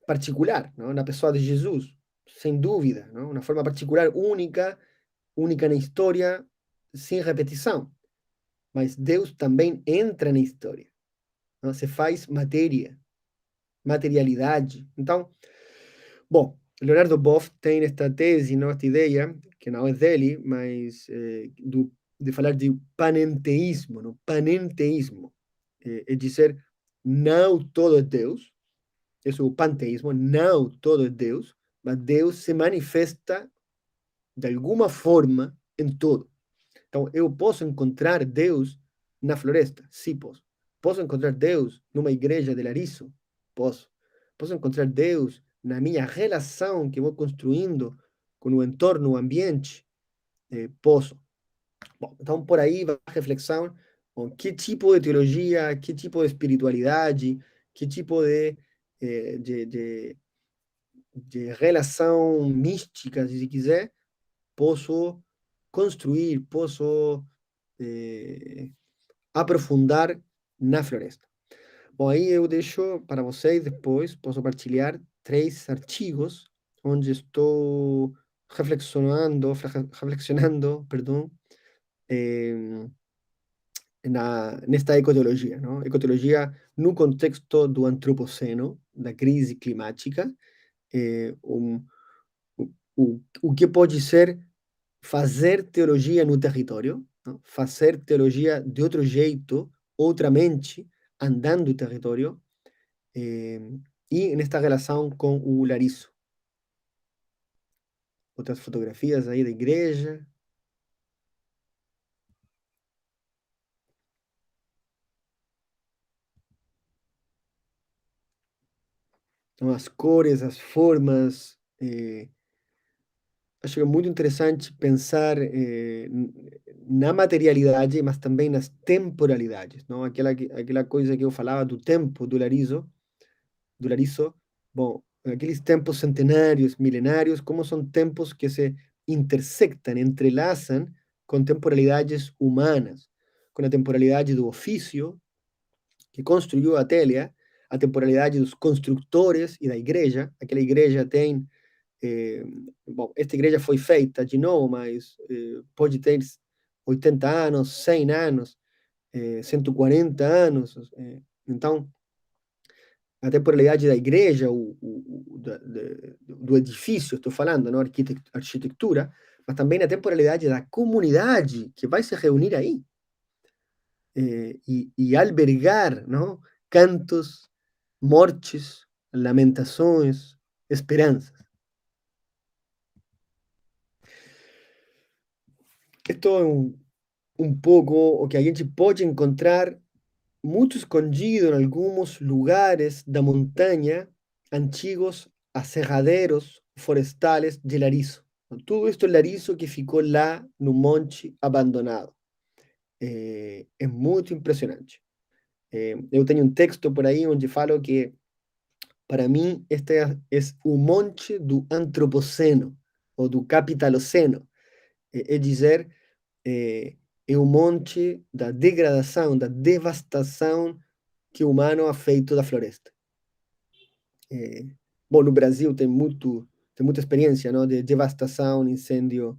particular, não? Na pessoa de Jesus, sem dúvida, não? Uma forma particular, única na história, sem repetição. Mas Deus também entra na história, não? Se faz materialidade. Então, bom, Leonardo Boff tem esta tese, não? Esta ideia, que não é dele, mas de falar de panenteísmo, não? Panenteísmo, é dizer, não todo é Deus, isso é o panteísmo, não todo é Deus, mas Deus se manifesta de alguma forma em todo. Então, eu posso encontrar Deus na floresta? Sim, posso. Posso encontrar Deus numa igreja de Larizo? Posso. Posso encontrar Deus na minha relação que vou construindo com o entorno, o ambiente? Posso. Bom, então, por aí vai a reflexão. Bom, que tipo de teologia, que tipo de espiritualidade, que tipo de relação mística, se quiser, posso construir, posso aprofundar na floresta. Bom, aí eu deixo para vocês depois, posso partilhar 3 artigos onde estou perdão, nesta ecoteologia, não? Ecoteologia no contexto do antropoceno, da crise climática, o que pode ser fazer teologia no território, não? Fazer teologia de outro jeito, outramente, andando o território, e nesta relação com o Larizo. Outras fotografias aí da igreja. Então, as cores, as formas. Acho que é muito interessante pensar na materialidade, mas também nas temporalidades, não? Aquela coisa que eu falava do tempo do Larizo. Bom, aqueles tempos centenários, milenários, como são tempos que se intersectam, entrelaçam com temporalidades humanas, com a temporalidade do ofício que construiu a telha, a temporalidade dos construtores e da igreja. Aquela igreja tem bom, esta igreja foi feita de novo, mas pode ter 80 anos, 100 anos, 140 anos. Então, a temporalidade da igreja, do edifício, estou falando, não? Arquitetura, mas também a temporalidade da comunidade que vai se reunir aí e albergar, não? Cantos, mortes, lamentações, esperanças. Esto es un poco o que a gente pode encontrar muito escondido em alguns lugares da montanha, antigos aserraderos florestais de Larizo. Tudo isto é Larizo que ficou lá no monte abandonado. É muito impressionante. Eu tenho um texto por aí onde falo que, para mim, este é o monte do antropoceno, ou do capitaloceno. É dizer, é o monte da degradação, da devastação que o humano ha feito da floresta. Bom, no Brasil tem muita experiência, não, de devastação, incêndio,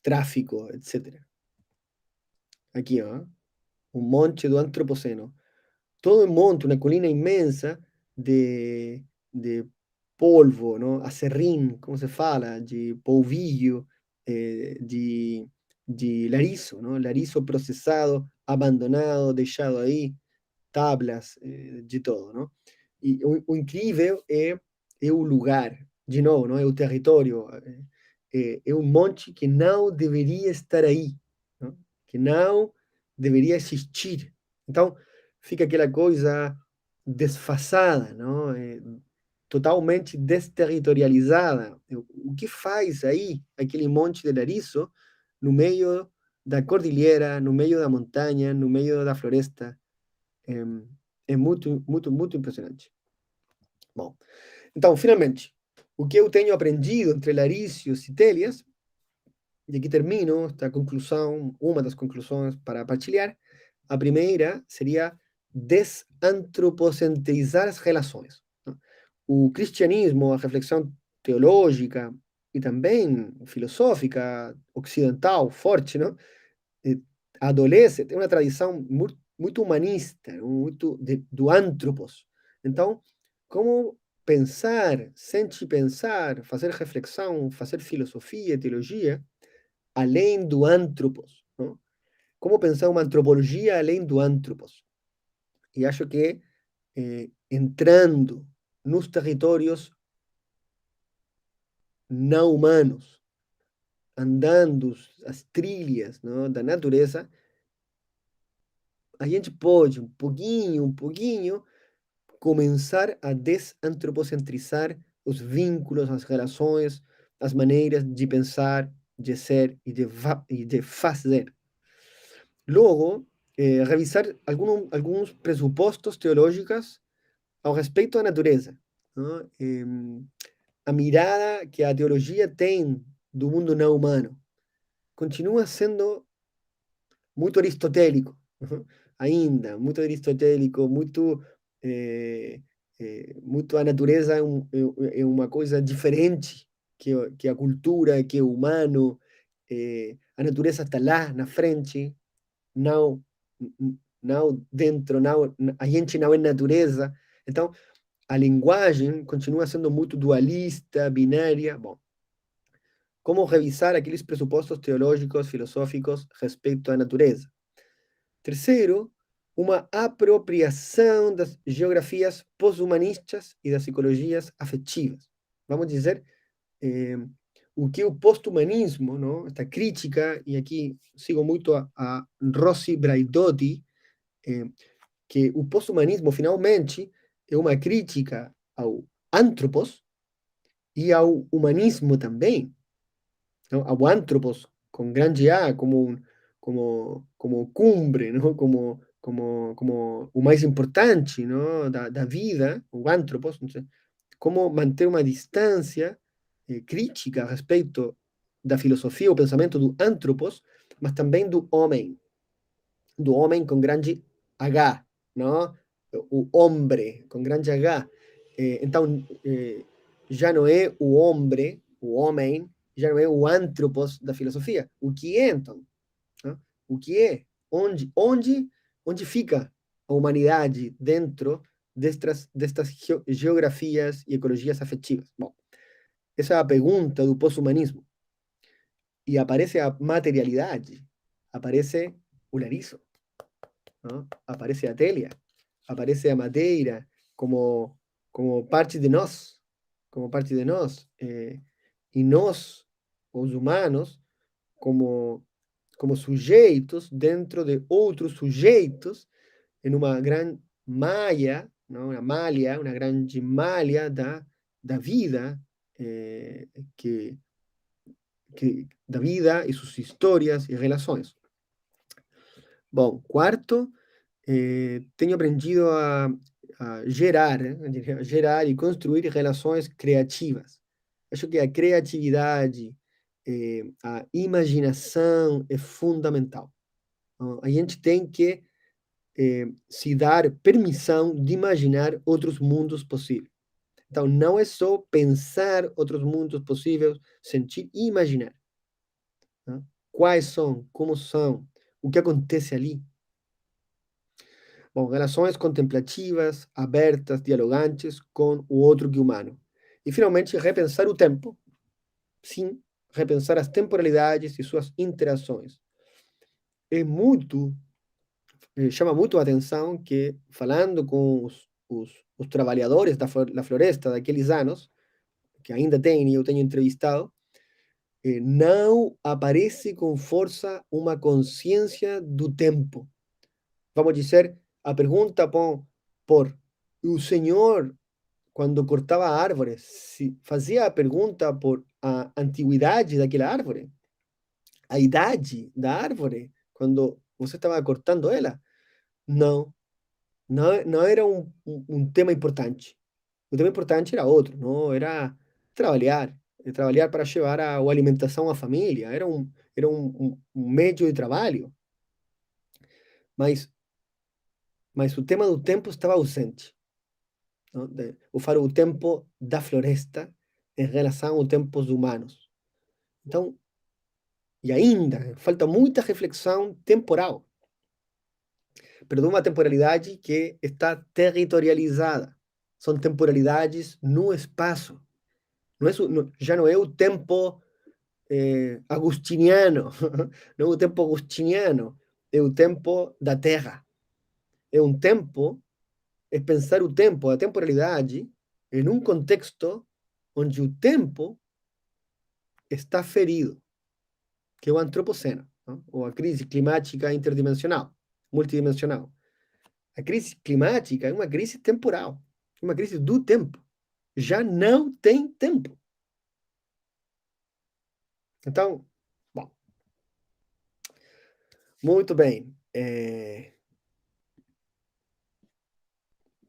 tráfico, etc. Aqui, ó, um monte do antropoceno. Todo um monte, uma colina imensa de polvo, não? Acerrim, como se fala, de polvilho, de larizo, não? Larizo processado, abandonado, deixado aí, tablas, de todo, não? E o incrível é o lugar, de novo, não? É o território, é um monte que não deveria estar aí, não? Que não deveria existir. Então, fica aquela coisa desfasada, não? Totalmente desterritorializada. O que faz aí aquele monte de Larizo no meio da cordilheira, no meio da montanha, no meio da floresta? É muito impressionante. Bom, então, finalmente, o que eu tenho aprendido entre Larícios e Télias, e aqui termino esta conclusão, uma das conclusões para partilhar. A primeira seria desantropocentrizar as relações. O cristianismo, a reflexão teológica e também filosófica ocidental forte, não? Adolece, tem uma tradição muito humanista, muito do antropos. Então, como pensar, sentir pensar, fazer reflexão, fazer filosofia, teologia, além do antropos, não? Como pensar uma antropologia além do antropos? E acho que entrando nos territórios não humanos, andando as trilhas, não, da natureza, a gente pode, um pouquinho, começar a desantropocentrizar os vínculos, as relações, as maneiras de pensar, de ser e de fazer. Logo, revisar alguns pressupostos teológicos ao respeito da natureza, não? A mirada que a teologia tem do mundo não humano continua sendo muito aristotélico, ainda, muito aristotélico, muito a natureza é uma coisa diferente que a cultura, que o humano, a natureza está lá na frente, não, não dentro, não, a gente não é natureza. Então, a linguagem continua sendo muito dualista, binária. Bom, como revisar aqueles pressupostos teológicos, filosóficos respeito à natureza? Terceiro, uma apropriação das geografias pós-humanistas e das psicologias afetivas. Vamos dizer, o que o post-humanismo, não? Esta crítica, e aqui sigo muito a Rossi Braidotti, que o post-humanismo, finalmente, é uma crítica ao antropos e ao humanismo também, não? Ao antropos, com grande A, como cumbre, não? Como o mais importante, não? Da vida, o antropos, não sei, como manter uma distância crítica a respeito da filosofia, o pensamento do antropos, mas também do homem com grande H, não? O homem com grande H. Então, já não é o homem, já não é o antropos da filosofia. O que é, então? Não? O que é? Onde fica a humanidade dentro destas geografias e ecologias afetivas? Bom, essa é a pergunta do pós-humanismo. E aparece a materialidade, aparece o Larizo, não? Aparece a telha, aparece a madeira como parte de nós, como parte de nós, e nós, os humanos, como como sujeitos dentro de outros sujeitos, em uma grande malha, não? Uma grande malha da vida, da vida e suas histórias e relações. Bom, quarto, tenho aprendido a gerar, gerar e construir relações criativas. Acho que a criatividade, a imaginação é fundamental. A gente tem que se dar permissão de imaginar outros mundos possíveis. Então, não é só pensar outros mundos possíveis, sentir e imaginar. Né? Quais são, como são, o que acontece ali. Bom, relações contemplativas, abertas, dialogantes com o outro que humano. E, finalmente, repensar o tempo. Sim, repensar as temporalidades e suas interações. É muito, chama muito a atenção que, falando com os trabalhadores da floresta daqueles anos, que ainda tem e eu tenho entrevistado, não aparece com força uma consciência do tempo. Vamos dizer, a pergunta por o Senhor, quando cortava árvores, se fazia a pergunta por a antiguidade daquela árvore, a idade da árvore, quando você estava cortando ela? Não, não era um tema importante. O tema importante era outro, não era trabalhar, trabalhar para levar a alimentação à família, era um meio de trabalho, mas o tema do tempo estava ausente. Não? O tempo da floresta em relação aos tempos humanos. Então, e ainda, falta muita reflexão temporal, pero de uma temporalidade que está territorializada. São temporalidades no espaço. Já não é o tempo agustiniano, não é o tempo agustiniano, é o tempo da Terra. É um tempo, é pensar o tempo, a temporalidade, em um contexto onde o tempo está ferido, que é o antropoceno, não? Ou a crise climática interdimensional, multidimensional. A crise climática é uma crise temporal, é uma crise do tempo. Já não tem tempo. Então, bom, muito bem.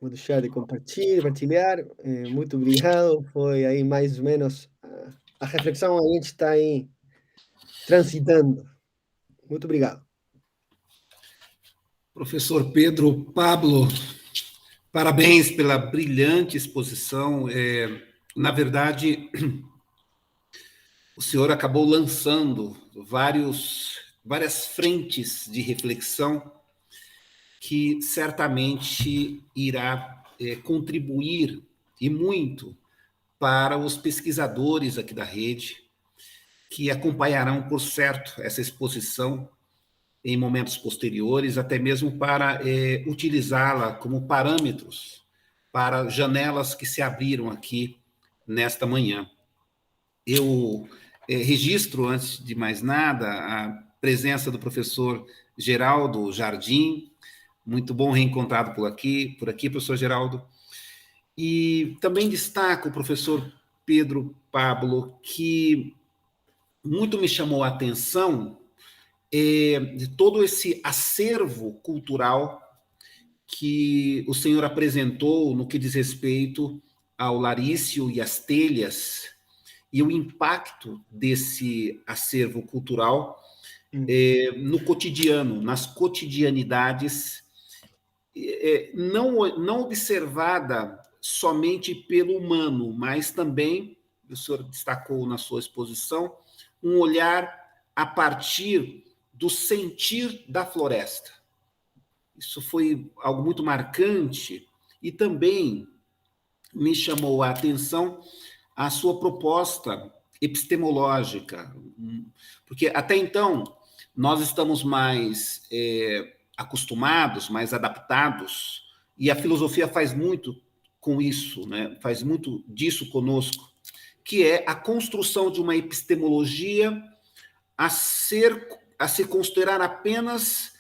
Vou deixar de compartilhar. Muito obrigado. Foi aí mais ou menos a reflexão a gente está aí transitando. Muito obrigado. Professor Pedro Pablo, parabéns pela brilhante exposição. Na verdade, o senhor acabou lançando várias frentes de reflexão que certamente irá contribuir e muito para os pesquisadores aqui da rede, que acompanharão, por certo, essa exposição em momentos posteriores, até mesmo para utilizá-la como parâmetros para janelas que se abriram aqui nesta manhã. Eu registro, antes de mais nada, a presença do professor Geraldo Jardim. Muito bom reencontrado por aqui, professor Geraldo. E também destaco o professor Pedro Pablo, que muito me chamou a atenção de todo esse acervo cultural que o senhor apresentou no que diz respeito ao Larício e às telhas, e o impacto desse acervo cultural no cotidiano, nas cotidianidades, não observada somente pelo humano, mas também, o senhor destacou na sua exposição, um olhar a partir do sentir da floresta. Isso foi algo muito marcante e também me chamou a atenção a sua proposta epistemológica, porque até então nós estamos mais acostumados, mais adaptados, e a filosofia faz muito com isso, né? Faz muito disso conosco, que é a construção de uma epistemologia a ser a se considerar apenas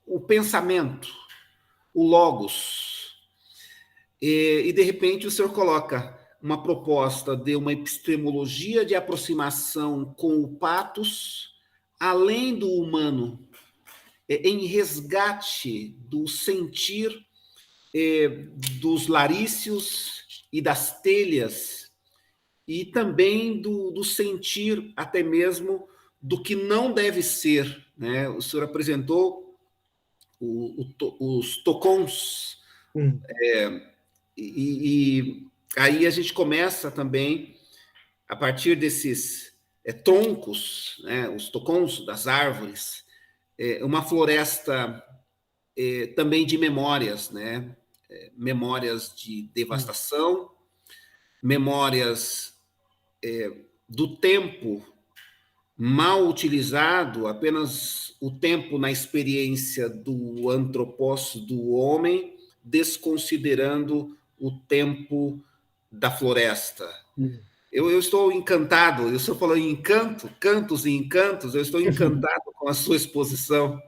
o pensamento, o logos. E, de repente, o senhor coloca uma proposta de uma epistemologia de aproximação com o patos, além do humano, em resgate do sentir dos larícios e das telhas, e também do sentir até mesmo do que não deve ser, né? O senhor apresentou os tocons, e aí a gente começa também, a partir desses troncos, né, os tocons das árvores, uma floresta também de memórias, né? Memórias de devastação, memórias do tempo mal utilizado, apenas o tempo na experiência do antropós, do homem, desconsiderando o tempo da floresta. Eu estou encantado, o senhor falou em encanto, cantos e encantos, eu estou encantado com a sua exposição.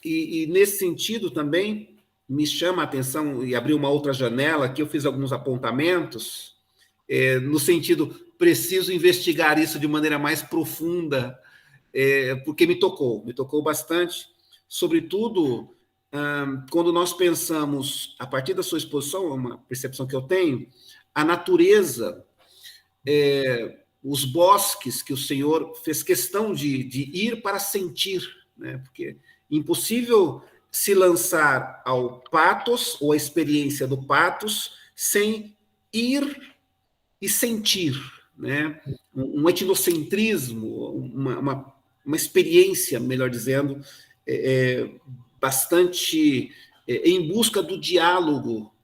E nesse sentido também me chama a atenção, e abri uma outra janela, que eu fiz alguns apontamentos, no sentido, preciso investigar isso de maneira mais profunda, porque me tocou bastante, sobretudo quando nós pensamos, a partir da sua exposição, uma percepção que eu tenho, a natureza, os bosques que o senhor fez questão de ir para sentir, né? Porque impossível se lançar ao patos, ou a experiência do patos, sem ir e sentir, né? Um etnocentrismo, uma experiência, melhor dizendo, bastante em busca do diálogo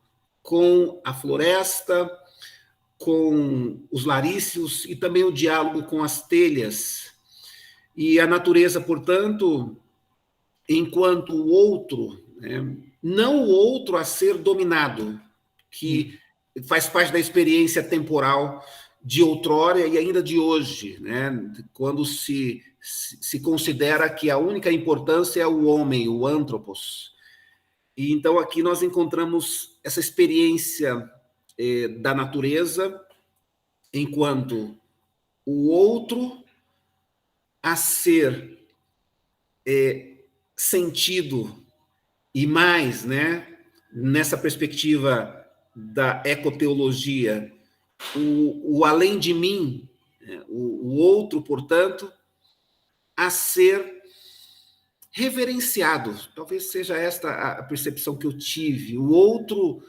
com a floresta, com os laríceos e também o diálogo com as telhas. E a natureza, portanto, enquanto o outro, né, não o outro a ser dominado, que faz parte da experiência temporal de outrora e ainda de hoje, né, quando se considera que a única importância é o homem, o anthropos. E então aqui nós encontramos essa experiência da natureza enquanto o outro a ser sentido, e mais, né, nessa perspectiva da ecoteologia, o além de mim, o outro, portanto, a ser reverenciado. Talvez seja esta a percepção que eu tive. O outro,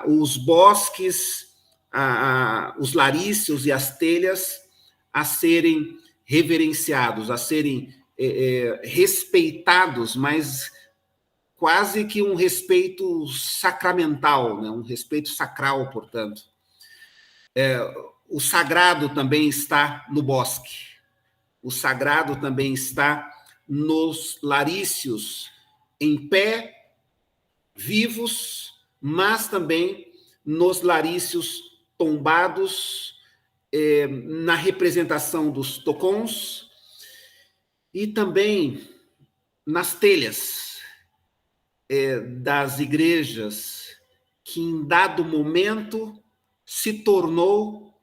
os bosques, os laríceos e as telhas a serem reverenciados, a serem respeitados, mas quase que um respeito sacramental, né? Um respeito sacral, portanto. O sagrado também está no bosque. O sagrado também está nos laríceos, em pé, vivos, mas também nos laríceos tombados, na representação dos tocons, e também nas telhas das igrejas, que em dado momento se tornou,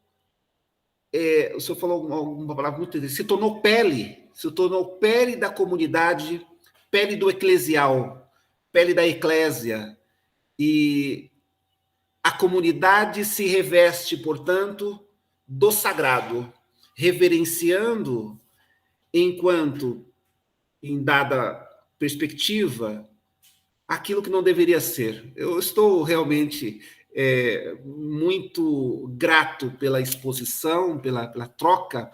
o senhor falou alguma palavra muito interessante, se tornou pele da comunidade, pele do eclesial, pele da eclésia, e a comunidade se reveste, portanto, do sagrado, reverenciando, enquanto, em dada perspectiva, aquilo que não deveria ser. Eu estou realmente muito grato pela exposição, pela troca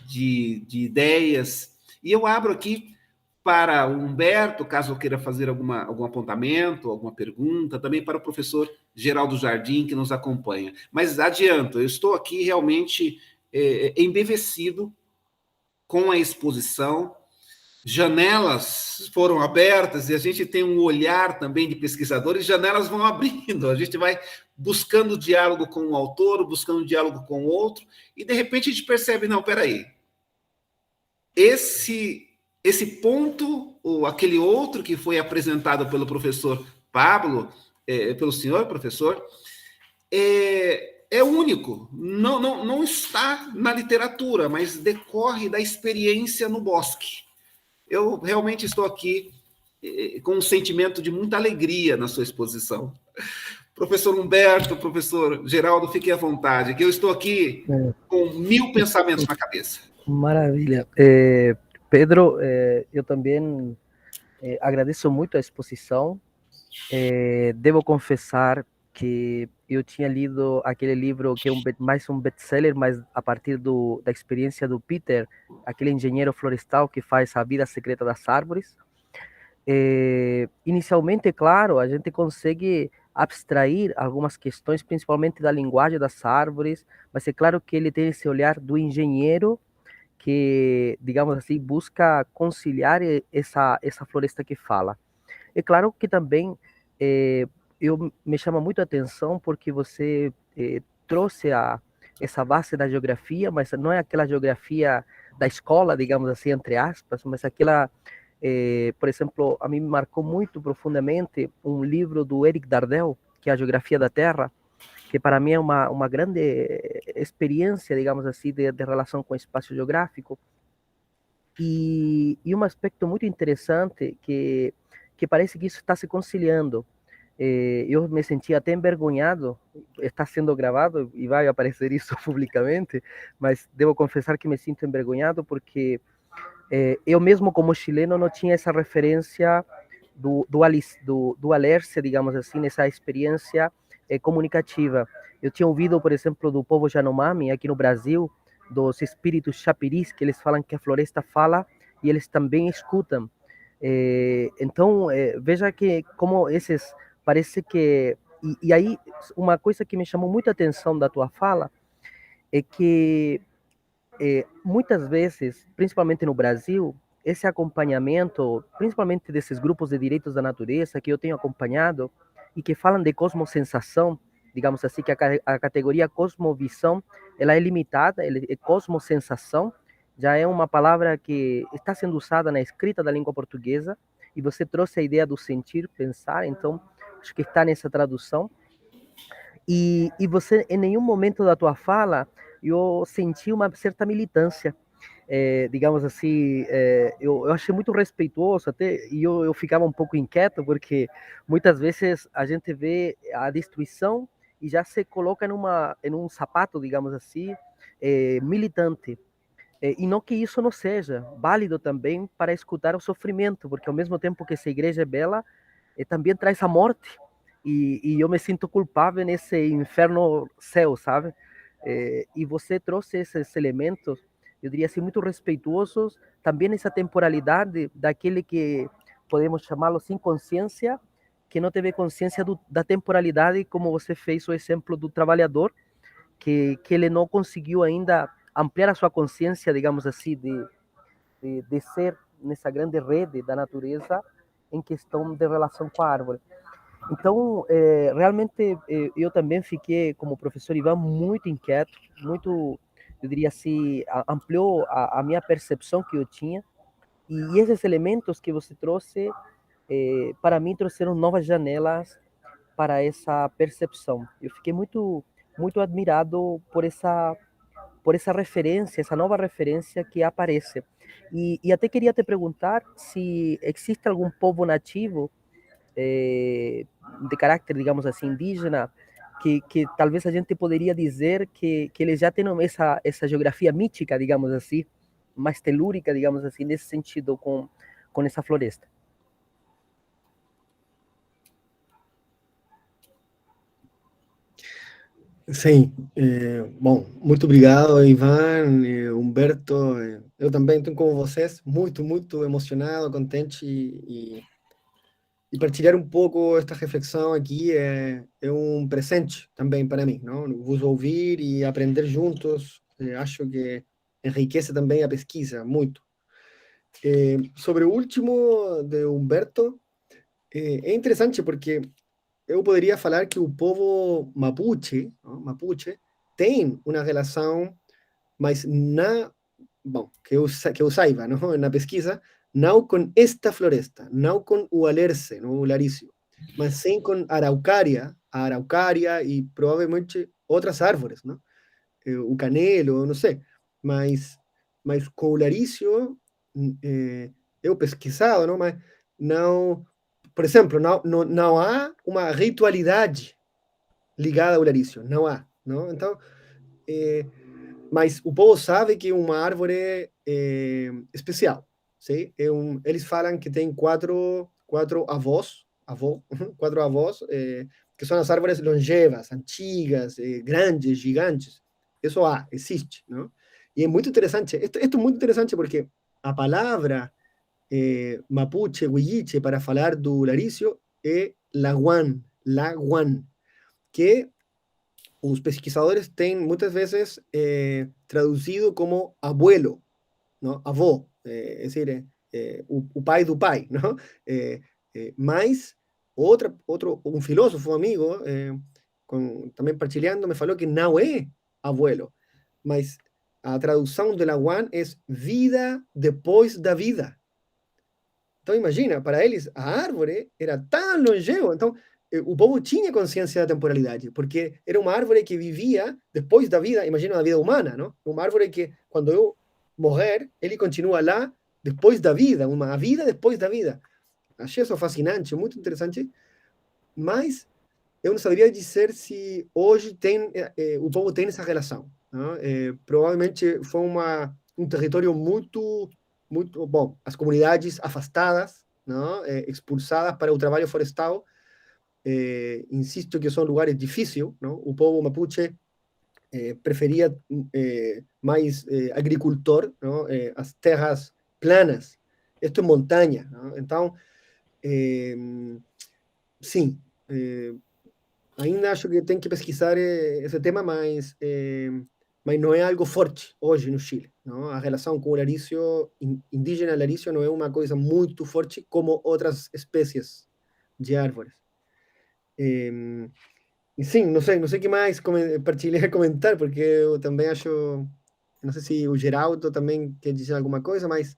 de ideias, e eu abro aqui para o Humberto, caso eu queira fazer algum apontamento, alguma pergunta, também para o professor Geraldo Jardim, que nos acompanha. Mas adianto, eu estou aqui realmente embevecido com a exposição, janelas foram abertas, e a gente tem um olhar também de pesquisadores, janelas vão abrindo, a gente vai buscando diálogo com um autor, buscando diálogo com outro, e de repente a gente percebe, não, peraí, esse ponto, ou aquele outro que foi apresentado pelo professor Pablo, pelo senhor professor, é único, não está na literatura, mas decorre da experiência no bosque. Eu realmente estou aqui com um sentimento de muita alegria na sua exposição. Professor Humberto, professor Geraldo, fiquem à vontade, que eu estou aqui com 1000 pensamentos na cabeça. Maravilha. Pedro, eu também agradeço muito a exposição. Devo confessar que eu tinha lido aquele livro que é mais um best-seller, mas a partir da experiência do Peter, aquele engenheiro florestal que faz A Vida Secreta das Árvores. Inicialmente, claro, a gente consegue abstrair algumas questões, principalmente da linguagem das árvores, mas é claro que ele tem esse olhar do engenheiro que, digamos assim, busca conciliar essa floresta que fala. É claro que também me chama muito a atenção porque você trouxe essa base da geografia, mas não é aquela geografia da escola, digamos assim, entre aspas, mas aquela, por exemplo, a mim me marcou muito profundamente um livro do Eric Dardel, que é a Geografia da Terra, que para mim é uma grande experiência, digamos assim, de relação com o espaço geográfico. E um aspecto muito interessante que parece que isso está se conciliando. Eu me senti até envergonhado, está sendo gravado e vai aparecer isso publicamente, mas devo confessar que me sinto envergonhado porque eu mesmo como chileno não tinha essa referência do Alerce, digamos assim, nessa experiência comunicativa. Eu tinha ouvido, por exemplo, do povo Yanomami aqui no Brasil, dos espíritos chapiris, que eles falam que a floresta fala e eles também escutam. Então, veja que como esses, parece que... E aí, uma coisa que me chamou muita atenção da tua fala é que muitas vezes, principalmente no Brasil, esse acompanhamento, principalmente desses grupos de direitos da natureza que eu tenho acompanhado e que falam de cosmosensação, digamos assim, que a categoria cosmovisão, ela é limitada, ela é cosmosensação, já é uma palavra que está sendo usada na escrita da língua portuguesa, e você trouxe a ideia do sentir, pensar, então acho que está nessa tradução. E você, em nenhum momento da tua fala, eu senti uma certa militância. Digamos assim, eu achei muito respeitoso até, e eu ficava um pouco inquieto, porque muitas vezes a gente vê a destruição e já se coloca em um sapato, digamos assim, militante. E não que isso não seja válido também para escutar o sofrimento, porque ao mesmo tempo que essa igreja é bela, também traz a morte. E eu me sinto culpável nesse inferno céu, sabe? E você trouxe esses elementos, eu diria assim, muito respeituosos, também essa temporalidade daquele que podemos chamá-lo sem consciência, que não teve consciência da temporalidade, como você fez o exemplo do trabalhador, que ele não conseguiu ainda ampliar a sua consciência, digamos assim, de ser nessa grande rede da natureza em questão de relação com a árvore. Então, realmente, eu também fiquei, como professor Ivan, muito inquieto, muito, eu diria assim, ampliou a minha percepção que eu tinha, e esses elementos que você trouxe, para mim, trouxeram novas janelas para essa percepção. Eu fiquei muito admirado por essa referência, essa nova referência que aparece. E até queria te perguntar se existe algum povo nativo de caráter, digamos assim, indígena, que talvez a gente poderia dizer que eles já têm essa geografia mítica, digamos assim, mais telúrica, digamos assim, nesse sentido, com essa floresta. Sim, bom, muito obrigado, Ivan, Humberto. Eu também estou como vocês, muito emocionado, contente e partilhar um pouco esta reflexão aqui é um presente também para mim, não? Vos ouvir e aprender juntos, acho que enriquece também a pesquisa, muito. Sobre o último de Humberto, é interessante porque eu poderia falar que o povo Mapuche, Mapuche tem uma relação, mas bom, que eu saiba, na pesquisa, não com esta floresta, não com o alerce, o larício, mas sim com a araucária e provavelmente outras árvores, o canelo, não sei, mas com o larício, eu pesquisado, mas não, por exemplo, não há uma ritualidade ligada ao larício, não há, não? Então, mas o povo sabe que é uma árvore especial, sim? Eles falam que tem quatro avós, quatro avós, que são as árvores longevas, antigas, grandes, gigantes. Isso existe, não? E é muito interessante, isto é muito interessante porque a palavra mapuche, huilliche, para falar do larício é laguan, que os pesquisadores têm muitas vezes traduzido como abuelo, não? Avô, é decir, o pai do pai, não? Mas um filósofo amigo, também partilhando, me falou que não é abuelo, mas a tradução de Laguan é vida depois da vida. Então, imagina, para eles, a árvore era tão longeva. Então, o povo tinha consciência da temporalidade, porque era uma árvore que vivia depois da vida, imagina a vida humana, não? Uma árvore que, quando eu morrer, ele continua lá depois da vida, uma vida depois da vida. Achei isso fascinante, muito interessante, mas eu não saberia dizer se hoje o povo tem essa relação. Não? Provavelmente foi um território muito bom. As comunidades afastadas, não? Expulsadas para o trabalho florestal, insisto que são lugares difíceis, não? O povo mapuche preferia mais agricultor, não? As terras planas. Isto é montanha, não? Então, sim, ainda acho que tem que pesquisar esse tema, mas não é algo forte hoje no Chile, não? A relação com o larício, indígena larício, não é uma coisa muito forte como outras espécies de árvores. E sim, não sei o que mais partilhar, comentar, porque eu também acho, não sei se o Geraldo também quer dizer alguma coisa, mas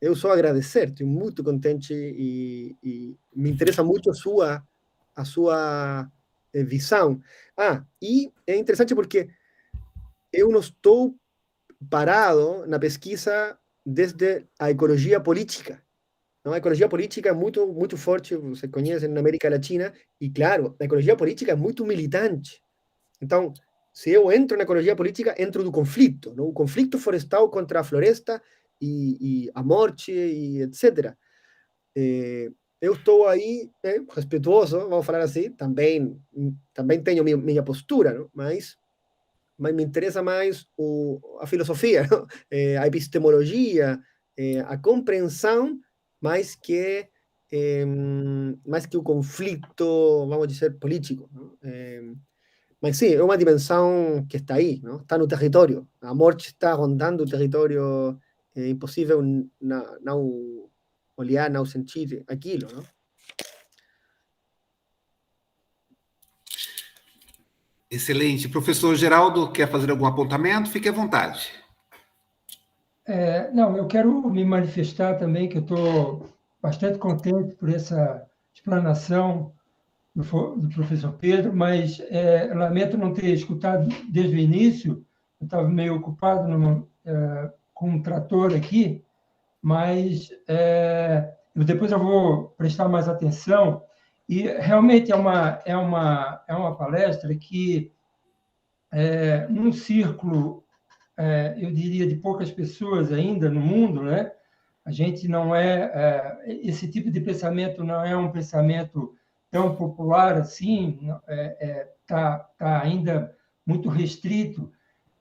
eu só agradecer, estou muito contente e me interessa muito a sua visão. E é interessante porque eu não estou parado na pesquisa desde a ecologia política. Não? A ecologia política é muito forte, você conhece na América Latina, e claro, a ecologia política é muito militante. Então, se eu entro na ecologia política, entro do conflito, não? O conflito florestal contra a floresta e a morte, e etc. Eu estou aí, respeituoso, vamos falar assim, também tenho minha postura, não? Mas me interessa mais a filosofia, não? A epistemologia, a compreensão, mais que o conflito, vamos dizer, político, não? Mas sim, é uma dimensão que está aí, não? Está no território. A morte está rondando o território, é impossível não olhar, não sentir aquilo, não? Excelente. Professor Geraldo, quer fazer algum apontamento? Fique à vontade. Não, eu quero me manifestar também que eu estou bastante contente por essa explanação do professor Pedro, mas lamento não ter escutado desde o início. Eu estava meio ocupado com um trator aqui, mas depois eu vou prestar mais atenção. E realmente é uma palestra que, num círculo, eu diria, de poucas pessoas ainda no mundo, né? A gente não esse tipo de pensamento não é um pensamento tão popular assim, está ainda muito restrito.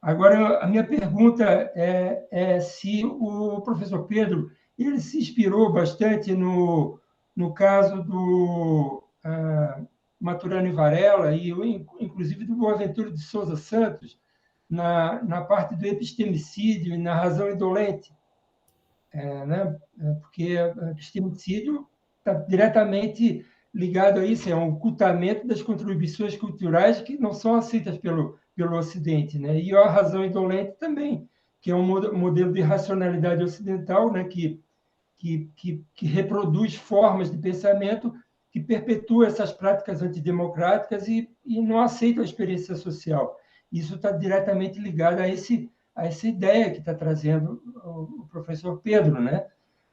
Agora, a minha pergunta é se o professor Pedro ele se inspirou bastante no caso do Maturana Varela e, inclusive, do Boaventura de Souza Santos, na parte do epistemicídio e na razão indolente, né? Porque o epistemicídio está diretamente ligado a isso, é um ocultamento das contribuições culturais que não são aceitas pelo Ocidente, né? E a razão indolente também, que é um modelo de racionalidade ocidental, né? que reproduz formas de pensamento que perpetua essas práticas antidemocráticas e não aceita a experiência social. Isso está diretamente ligado a essa ideia que está trazendo o professor Pedro, né?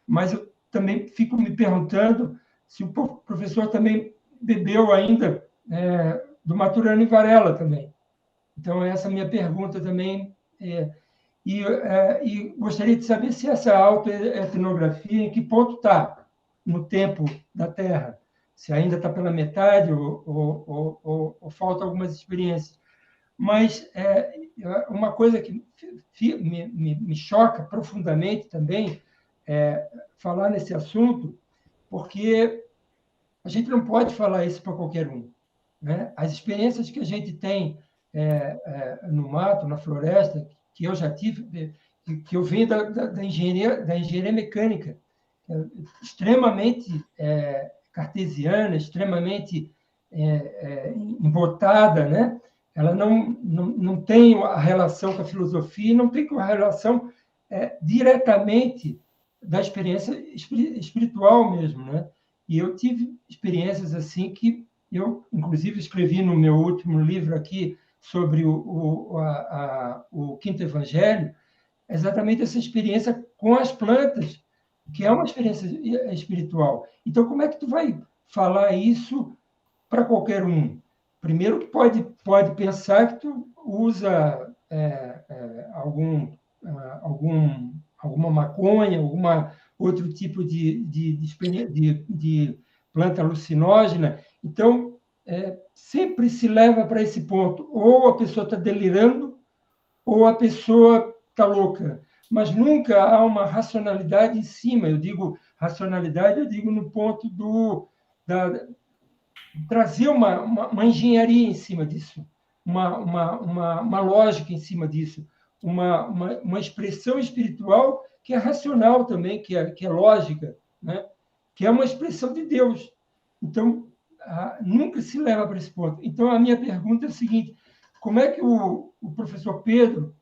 Mas eu também fico me perguntando se o professor também bebeu ainda do Maturana e Varela também. Então, essa é a minha pergunta também. E gostaria de saber se essa autoetnografia, em que ponto está no tempo da Terra? Se ainda está pela metade ou falta algumas experiências. Mas uma coisa que me choca profundamente também é falar nesse assunto, porque a gente não pode falar isso para qualquer um, né? As experiências que a gente tem no mato, na floresta, que eu já tive, que eu venho da engenharia mecânica, extremamente cartesiana, extremamente embotada, né? Ela não tem a relação com a filosofia, não tem a relação diretamente da experiência espiritual mesmo, né? E eu tive experiências assim que eu, inclusive, escrevi no meu último livro aqui sobre o Quinto Evangelho, exatamente essa experiência com as plantas, que é uma experiência espiritual. Então, como é que tu vai falar isso para qualquer um? Primeiro, pode pensar que tu usa alguma maconha, alguma outro tipo de planta alucinógena. Então, sempre se leva para esse ponto. Ou a pessoa está delirando, ou a pessoa está louca. Mas nunca há uma racionalidade em cima. Eu digo racionalidade, eu digo no ponto trazer uma engenharia em cima disso, uma lógica em cima disso, uma expressão espiritual que é racional também, que é lógica, né? Que é uma expressão de Deus. Então, nunca se leva para esse ponto. Então, a minha pergunta é a seguinte: como é que o professor Pedro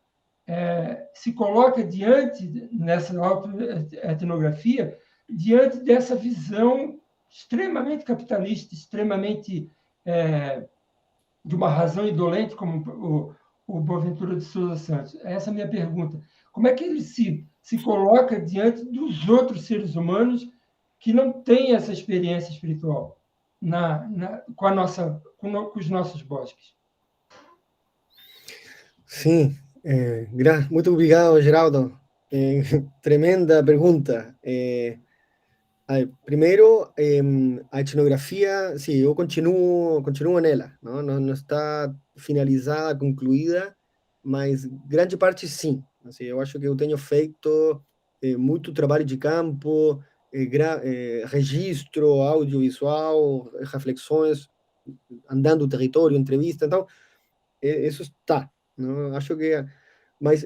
se coloca nessa autoetnografia, diante dessa visão extremamente capitalista, extremamente de uma razão indolente, como o Boaventura de Souza Santos? Essa é a minha pergunta. Como é que ele se coloca diante dos outros seres humanos que não têm essa experiência espiritual com os nossos bosques? Sim, muito obrigado, Geraldo. Tremenda pergunta. Primeiro, a etnografia, sim, eu continuo nela, não está finalizada, concluída, mas grande parte sim. Assim, eu acho que eu tenho feito muito trabalho de campo, registro audiovisual, reflexões, andando o território, entrevista, então, isso está. Não? Acho que... Mas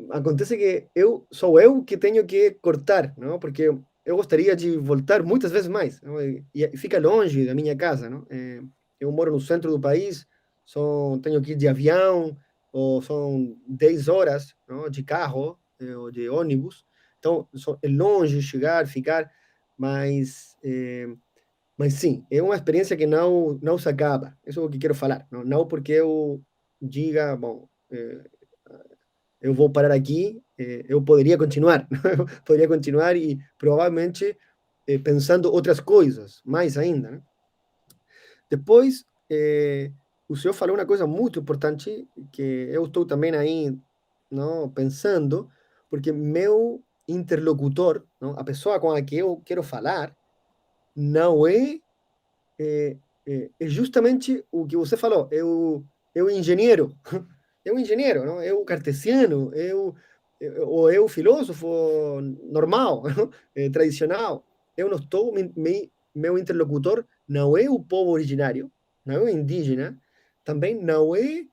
acontece que sou eu que tenho que cortar, não? Porque eu gostaria de voltar muitas vezes mais, não? E fica longe da minha casa, não? Eu moro no centro do país, tenho que ir de avião, ou são 10 horas, não? De carro, ou de ônibus, então é longe chegar, ficar, mas sim, é uma experiência que não se acaba, isso é o que quero falar, não porque eu diga, bom, eu vou parar aqui, eu poderia continuar, eu poderia continuar e provavelmente pensando outras coisas, mais ainda, né? Depois, o senhor falou uma coisa muito importante que eu estou também aí, não, pensando, porque meu interlocutor, não, a pessoa com a que eu quero falar, não é justamente o que você falou, é o engenheiro, é um engenheiro, não? É o cartesiano, ou é o filósofo normal, tradicional. Eu não estou, meu interlocutor não é o povo originário, não é o indígena, também não é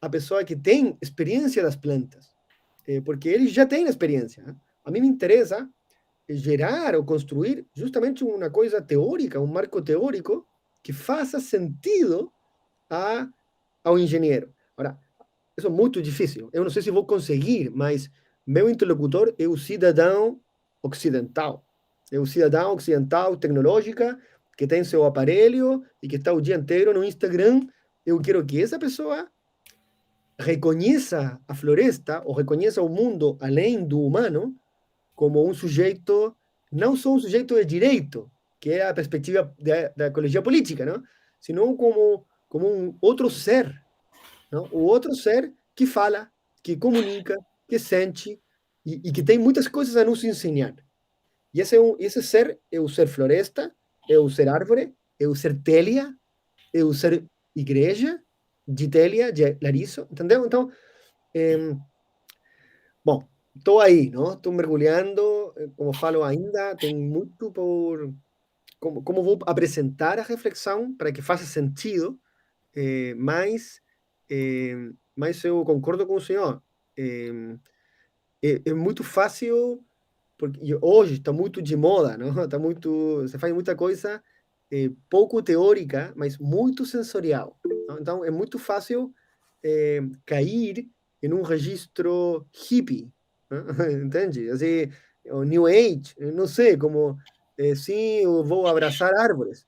a pessoa que tem experiência das plantas, porque eles já têm experiência. Né? A mim me interessa gerar ou construir justamente uma coisa teórica, um marco teórico que faça sentido ao engenheiro. Agora, isso é muito difícil. Eu não sei se vou conseguir, mas meu interlocutor é o cidadão ocidental. É o cidadão ocidental tecnológica que tem seu aparelho e que está o dia inteiro no Instagram. Eu quero que essa pessoa reconheça a floresta ou reconheça o mundo além do humano como um sujeito, não só um sujeito de direito, que é a perspectiva da ecologia política, não? Sino como um outro ser, não? O outro ser que fala, que comunica, que sente e que tem muitas coisas a nos ensinar. E esse ser é o ser floresta, é o ser árvore, é o ser telha, é o ser igreja, de telha, de Larizo, entendeu? Então, bom, estou aí, não? Estou mergulhando, como falo ainda, tem muito por... Como vou apresentar a reflexão para que faça sentido, mas eu concordo com o senhor. É muito fácil, porque hoje está muito de moda, não? Tá muito, se faz muita coisa pouco teórica, mas muito sensorial. Não? Então, é muito fácil cair em um registro hippie, não? Entende? Assim, o New Age, não sei, como, sim, eu vou abraçar árvores.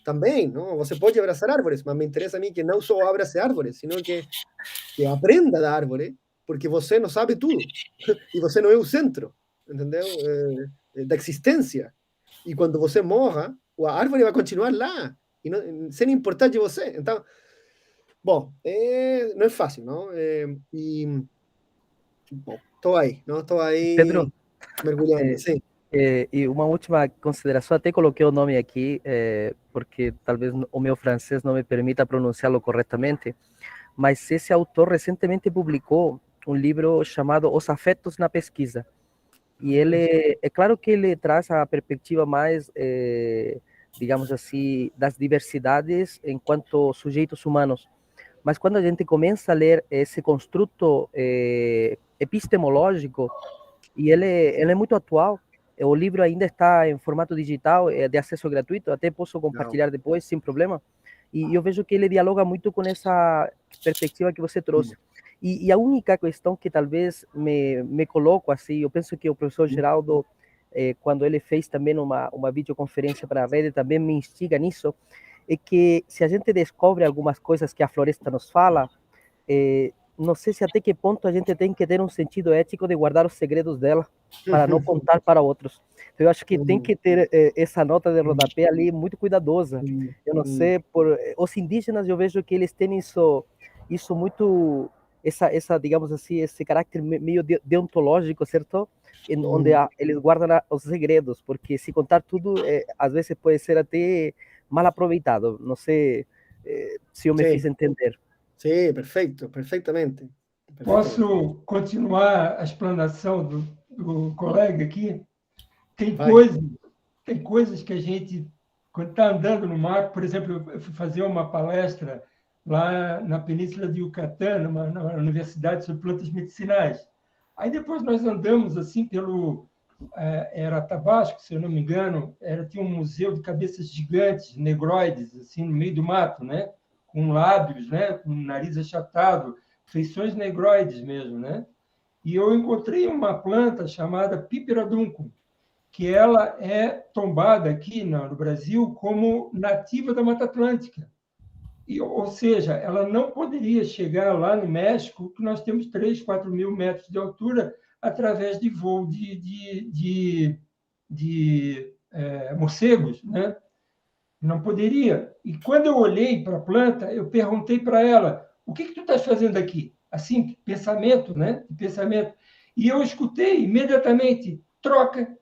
Também, não? Você pode abraçar árvores, mas me interessa a mim que não só abrace árvores, sino que aprenda da árvore, porque você não sabe tudo. E você não é o centro, entendeu? Da existência. E quando você morra, a árvore vai continuar lá, e não, sem importar de você. Então, bom, não é fácil, não? Bom, estou aí, não? Estou aí Pedro, mergulhando, sim. e uma última consideração, até coloquei o nome aqui, porque talvez o meu francês não me permita pronunciá-lo corretamente, mas esse autor recentemente publicou um livro chamado Os Afetos na Pesquisa. E ele, é claro que ele traz a perspectiva mais, digamos assim, das diversidades enquanto sujeitos humanos. Mas quando a gente começa a ler esse construto epistemológico, e ele é muito atual, o livro ainda está em formato digital, é de acesso gratuito, até posso compartilhar depois, sem problema. E eu vejo que ele dialoga muito com essa perspectiva que você trouxe. E a única questão que talvez me coloco assim, eu penso que o professor Geraldo, quando ele fez também uma videoconferência para a rede, também me instiga nisso, é que se a gente descobre algumas coisas que a floresta nos fala, não sei se até que ponto a gente tem que ter um sentido ético de guardar os segredos dela para não contar para outros. Então, eu acho que tem que ter essa nota de rodapé ali muito cuidadosa. Eu não sei, por os indígenas eu vejo que eles têm isso muito, essa digamos assim, esse caráter meio deontológico, certo? Onde eles guardam os segredos, porque se contar tudo, às vezes pode ser até mal aproveitado. Não sei se eu me fiz entender. Sim, perfeito, perfeitamente. Posso continuar a explanação do colega aqui? Tem coisas que a gente, quando está andando no mar, por exemplo, eu fui fazer uma palestra lá na Península de Yucatán, na Universidade sobre Plantas Medicinais. Aí depois nós andamos assim pelo... era Tabasco, se eu não me engano, tinha um museu de cabeças gigantes, negroides, assim, no meio do mato, né? Com lábios, né? Com nariz achatado, feições negroides mesmo, né? E eu encontrei uma planta chamada Piperadunco, que ela é tombada aqui no Brasil como nativa da Mata Atlântica. Ou seja, ela não poderia chegar lá no México, que nós temos 3, 4 mil metros de altura, através de voo de morcegos, né? Não poderia. E quando eu olhei para a planta, eu perguntei para ela: o que tu estás fazendo aqui? Assim, pensamento, né? Pensamento. E eu escutei imediatamente: troca.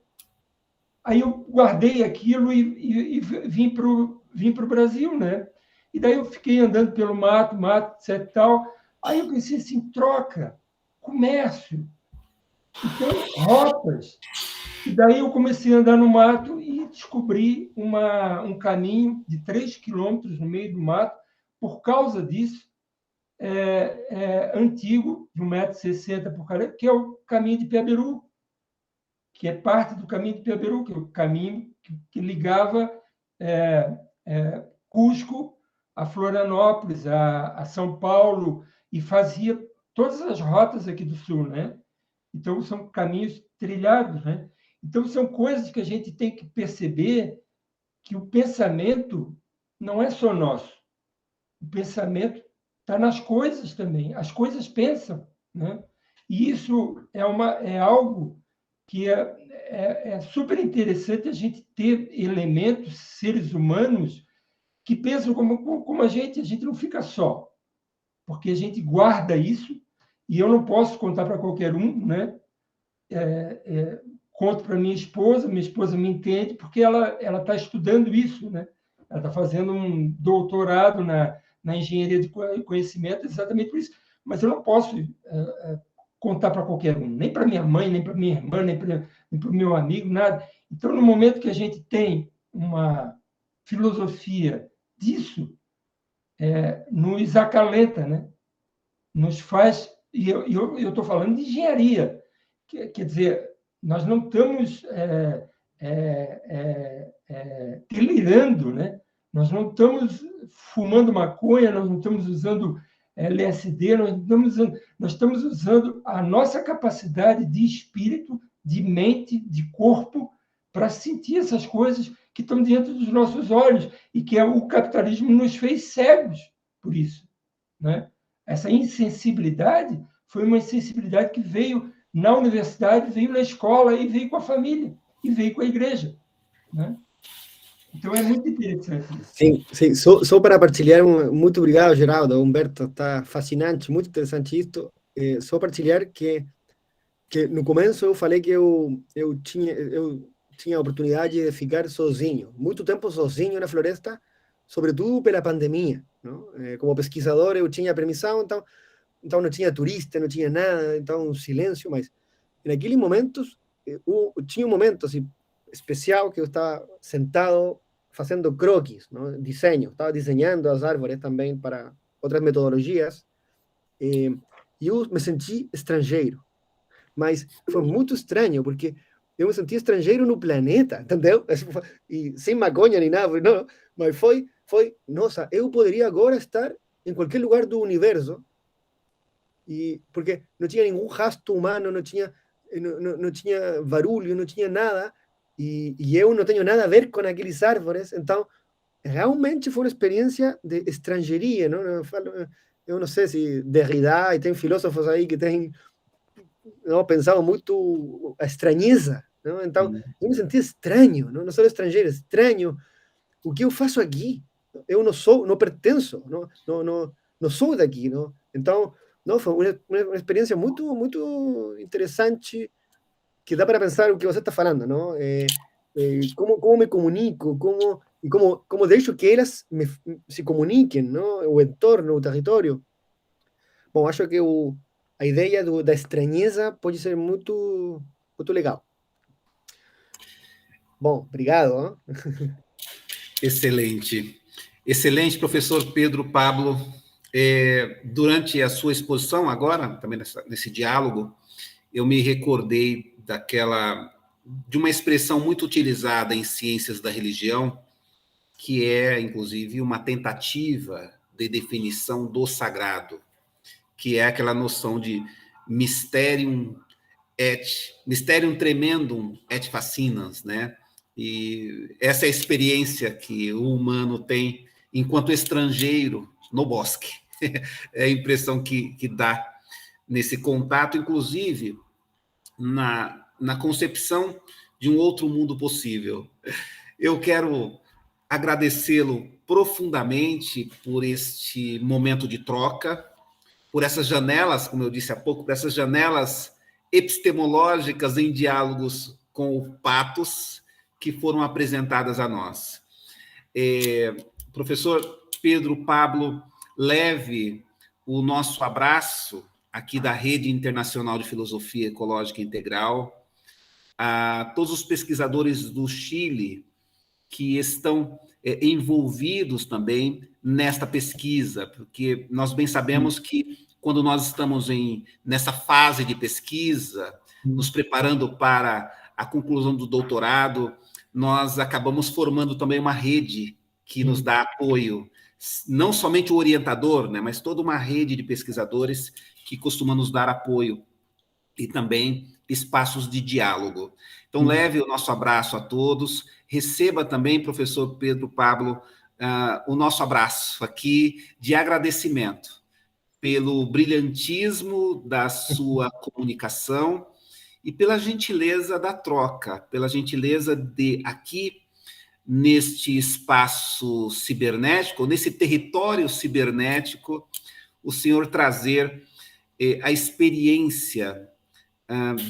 Aí eu guardei aquilo e vim para o Brasil, né? E daí eu fiquei andando pelo mato, etc. Tal. Aí eu pensei assim: troca, comércio, então, rotas. E daí eu comecei a andar no mato e descobri um caminho de 3 quilômetros no meio do mato, por causa disso, antigo, de 1,60 m por 40, que é o caminho de Piabiru. que é parte do caminho de Peberu, que é o caminho que ligava Cusco a Florianópolis, a São Paulo, e fazia todas as rotas aqui do sul, né? Então, são caminhos trilhados, né? Então, são coisas que a gente tem que perceber que o pensamento não é só nosso. O pensamento está nas coisas também. As coisas pensam, né? E isso é algo que é super interessante a gente ter elementos, seres humanos, que pensam como a gente não fica só, porque a gente guarda isso, e eu não posso contar para qualquer um, né? Conto para minha esposa me entende, porque ela está estudando isso, né? Ela está fazendo um doutorado na engenharia de conhecimento, exatamente por isso. Mas eu não posso contar para qualquer um, nem para minha mãe, nem para minha irmã, nem para o meu amigo, nada. Então, no momento que a gente tem uma filosofia disso, nos acalenta, né? Nos faz... E eu estou falando de engenharia. Quer dizer, nós não estamos delirando, né? Nós não estamos fumando maconha, nós não estamos usando LSD, nós estamos usando a nossa capacidade de espírito, de mente, de corpo, para sentir essas coisas que estão diante dos nossos olhos, e que o capitalismo nos fez cegos por isso, né? Essa insensibilidade foi uma insensibilidade que veio na universidade, veio na escola, e veio com a família, e veio com a igreja, né? Então, é muito interessante isso. Sim, sim. Só para partilhar, muito obrigado, Geraldo, Humberto, está fascinante, muito interessante isto. Só partilhar que no começo eu falei que eu tinha a oportunidade de ficar sozinho, muito tempo sozinho na floresta, sobretudo pela pandemia, não? Como pesquisador eu tinha permissão, então não tinha turista, não tinha nada, então silêncio, mas naqueles momentos, tinha um momento assim, especial que eu estava sentado fazendo croquis, não? Desenho, estava desenhando as árvores também para outras metodologias, e eu me senti estrangeiro, mas foi muito estranho, porque eu me senti estrangeiro no planeta, entendeu? E sem maconha nem nada, não, mas foi, nossa, eu poderia agora estar em qualquer lugar do universo, e porque não tinha nenhum rastro humano, não tinha barulho, não tinha nada, e eu não tenho nada a ver com aqueles árvores, então realmente foi uma experiência de estrangeiria, não? Eu não sei se Derrida, e tem filósofos aí que têm pensado muito a estranheza, não? Então eu me senti estranho, não sou estrangeiro, estranho. O que eu faço aqui? Eu não pertenço, não sou daqui, não? Então, não, foi uma experiência muito, muito interessante, que dá para pensar o que você está falando, não? Como me comunico, como deixo que elas se comuniquem, não? O entorno, o território. Bom, acho que a ideia da estranheza pode ser muito, muito legal. Bom, obrigado. Excelente. Excelente, professor Pedro Pablo. Durante a sua exposição agora, também nesse diálogo, eu me recordei de uma expressão muito utilizada em ciências da religião, que é, inclusive, uma tentativa de definição do sagrado, que é aquela noção de mysterium tremendum et fascinans, né? E essa é a experiência que o humano tem enquanto estrangeiro no bosque. É a impressão que dá nesse contato, inclusive na concepção de um outro mundo possível. Eu quero agradecê-lo profundamente por este momento de troca, por essas janelas, como eu disse há pouco, por essas janelas epistemológicas em diálogos com o patos que foram apresentadas a nós. Professor Pedro Pablo, leve o nosso abraço aqui da Rede Internacional de Filosofia Ecológica Integral, a todos os pesquisadores do Chile que estão envolvidos também nesta pesquisa, porque nós bem sabemos que quando nós estamos nessa fase de pesquisa, nos preparando para a conclusão do doutorado, nós acabamos formando também uma rede que nos dá apoio, não somente o orientador, né, mas toda uma rede de pesquisadores que costuma nos dar apoio e também espaços de diálogo. Então, leve o nosso abraço a todos, receba também, professor Pedro Pablo, o nosso abraço aqui de agradecimento pelo brilhantismo da sua comunicação e pela gentileza da troca, pela gentileza de aqui, neste espaço cibernético, nesse território cibernético, o senhor trazer a experiência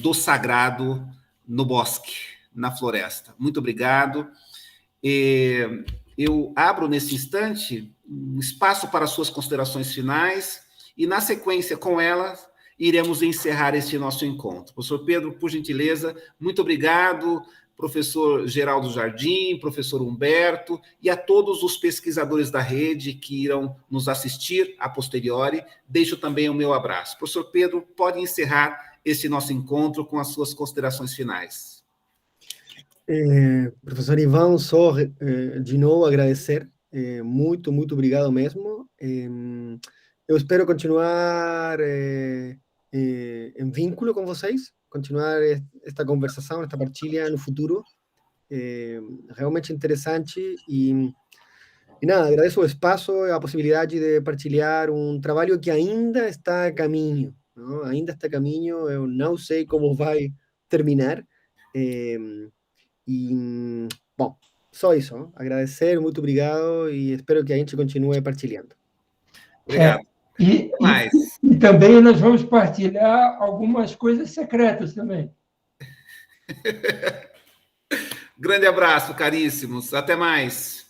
do sagrado no bosque, na floresta. Muito obrigado. Eu abro nesse instante um espaço para suas considerações finais e, na sequência, com elas, iremos encerrar este nosso encontro. Professor Pedro, por gentileza, muito obrigado, professor Geraldo Jardim, professor Humberto, e a todos os pesquisadores da rede que irão nos assistir a posteriori, deixo também o meu abraço. Professor Pedro, pode encerrar este nosso encontro com as suas considerações finais. Professor Ivan, só de novo agradecer, muito obrigado mesmo. Eu espero continuar em vínculo com vocês, continuar esta conversação, esta partilha no futuro, realmente interessante, e nada, agradeço o espaço, a possibilidade de partilhar um trabalho que ainda está a caminho, não? Ainda está a caminho, eu não sei como vai terminar, e, bom, só isso, não? Agradecer, muito obrigado, e espero que a gente continue partilhando. Obrigado. E também nós vamos partilhar algumas coisas secretas também. Grande abraço, caríssimos. Até mais.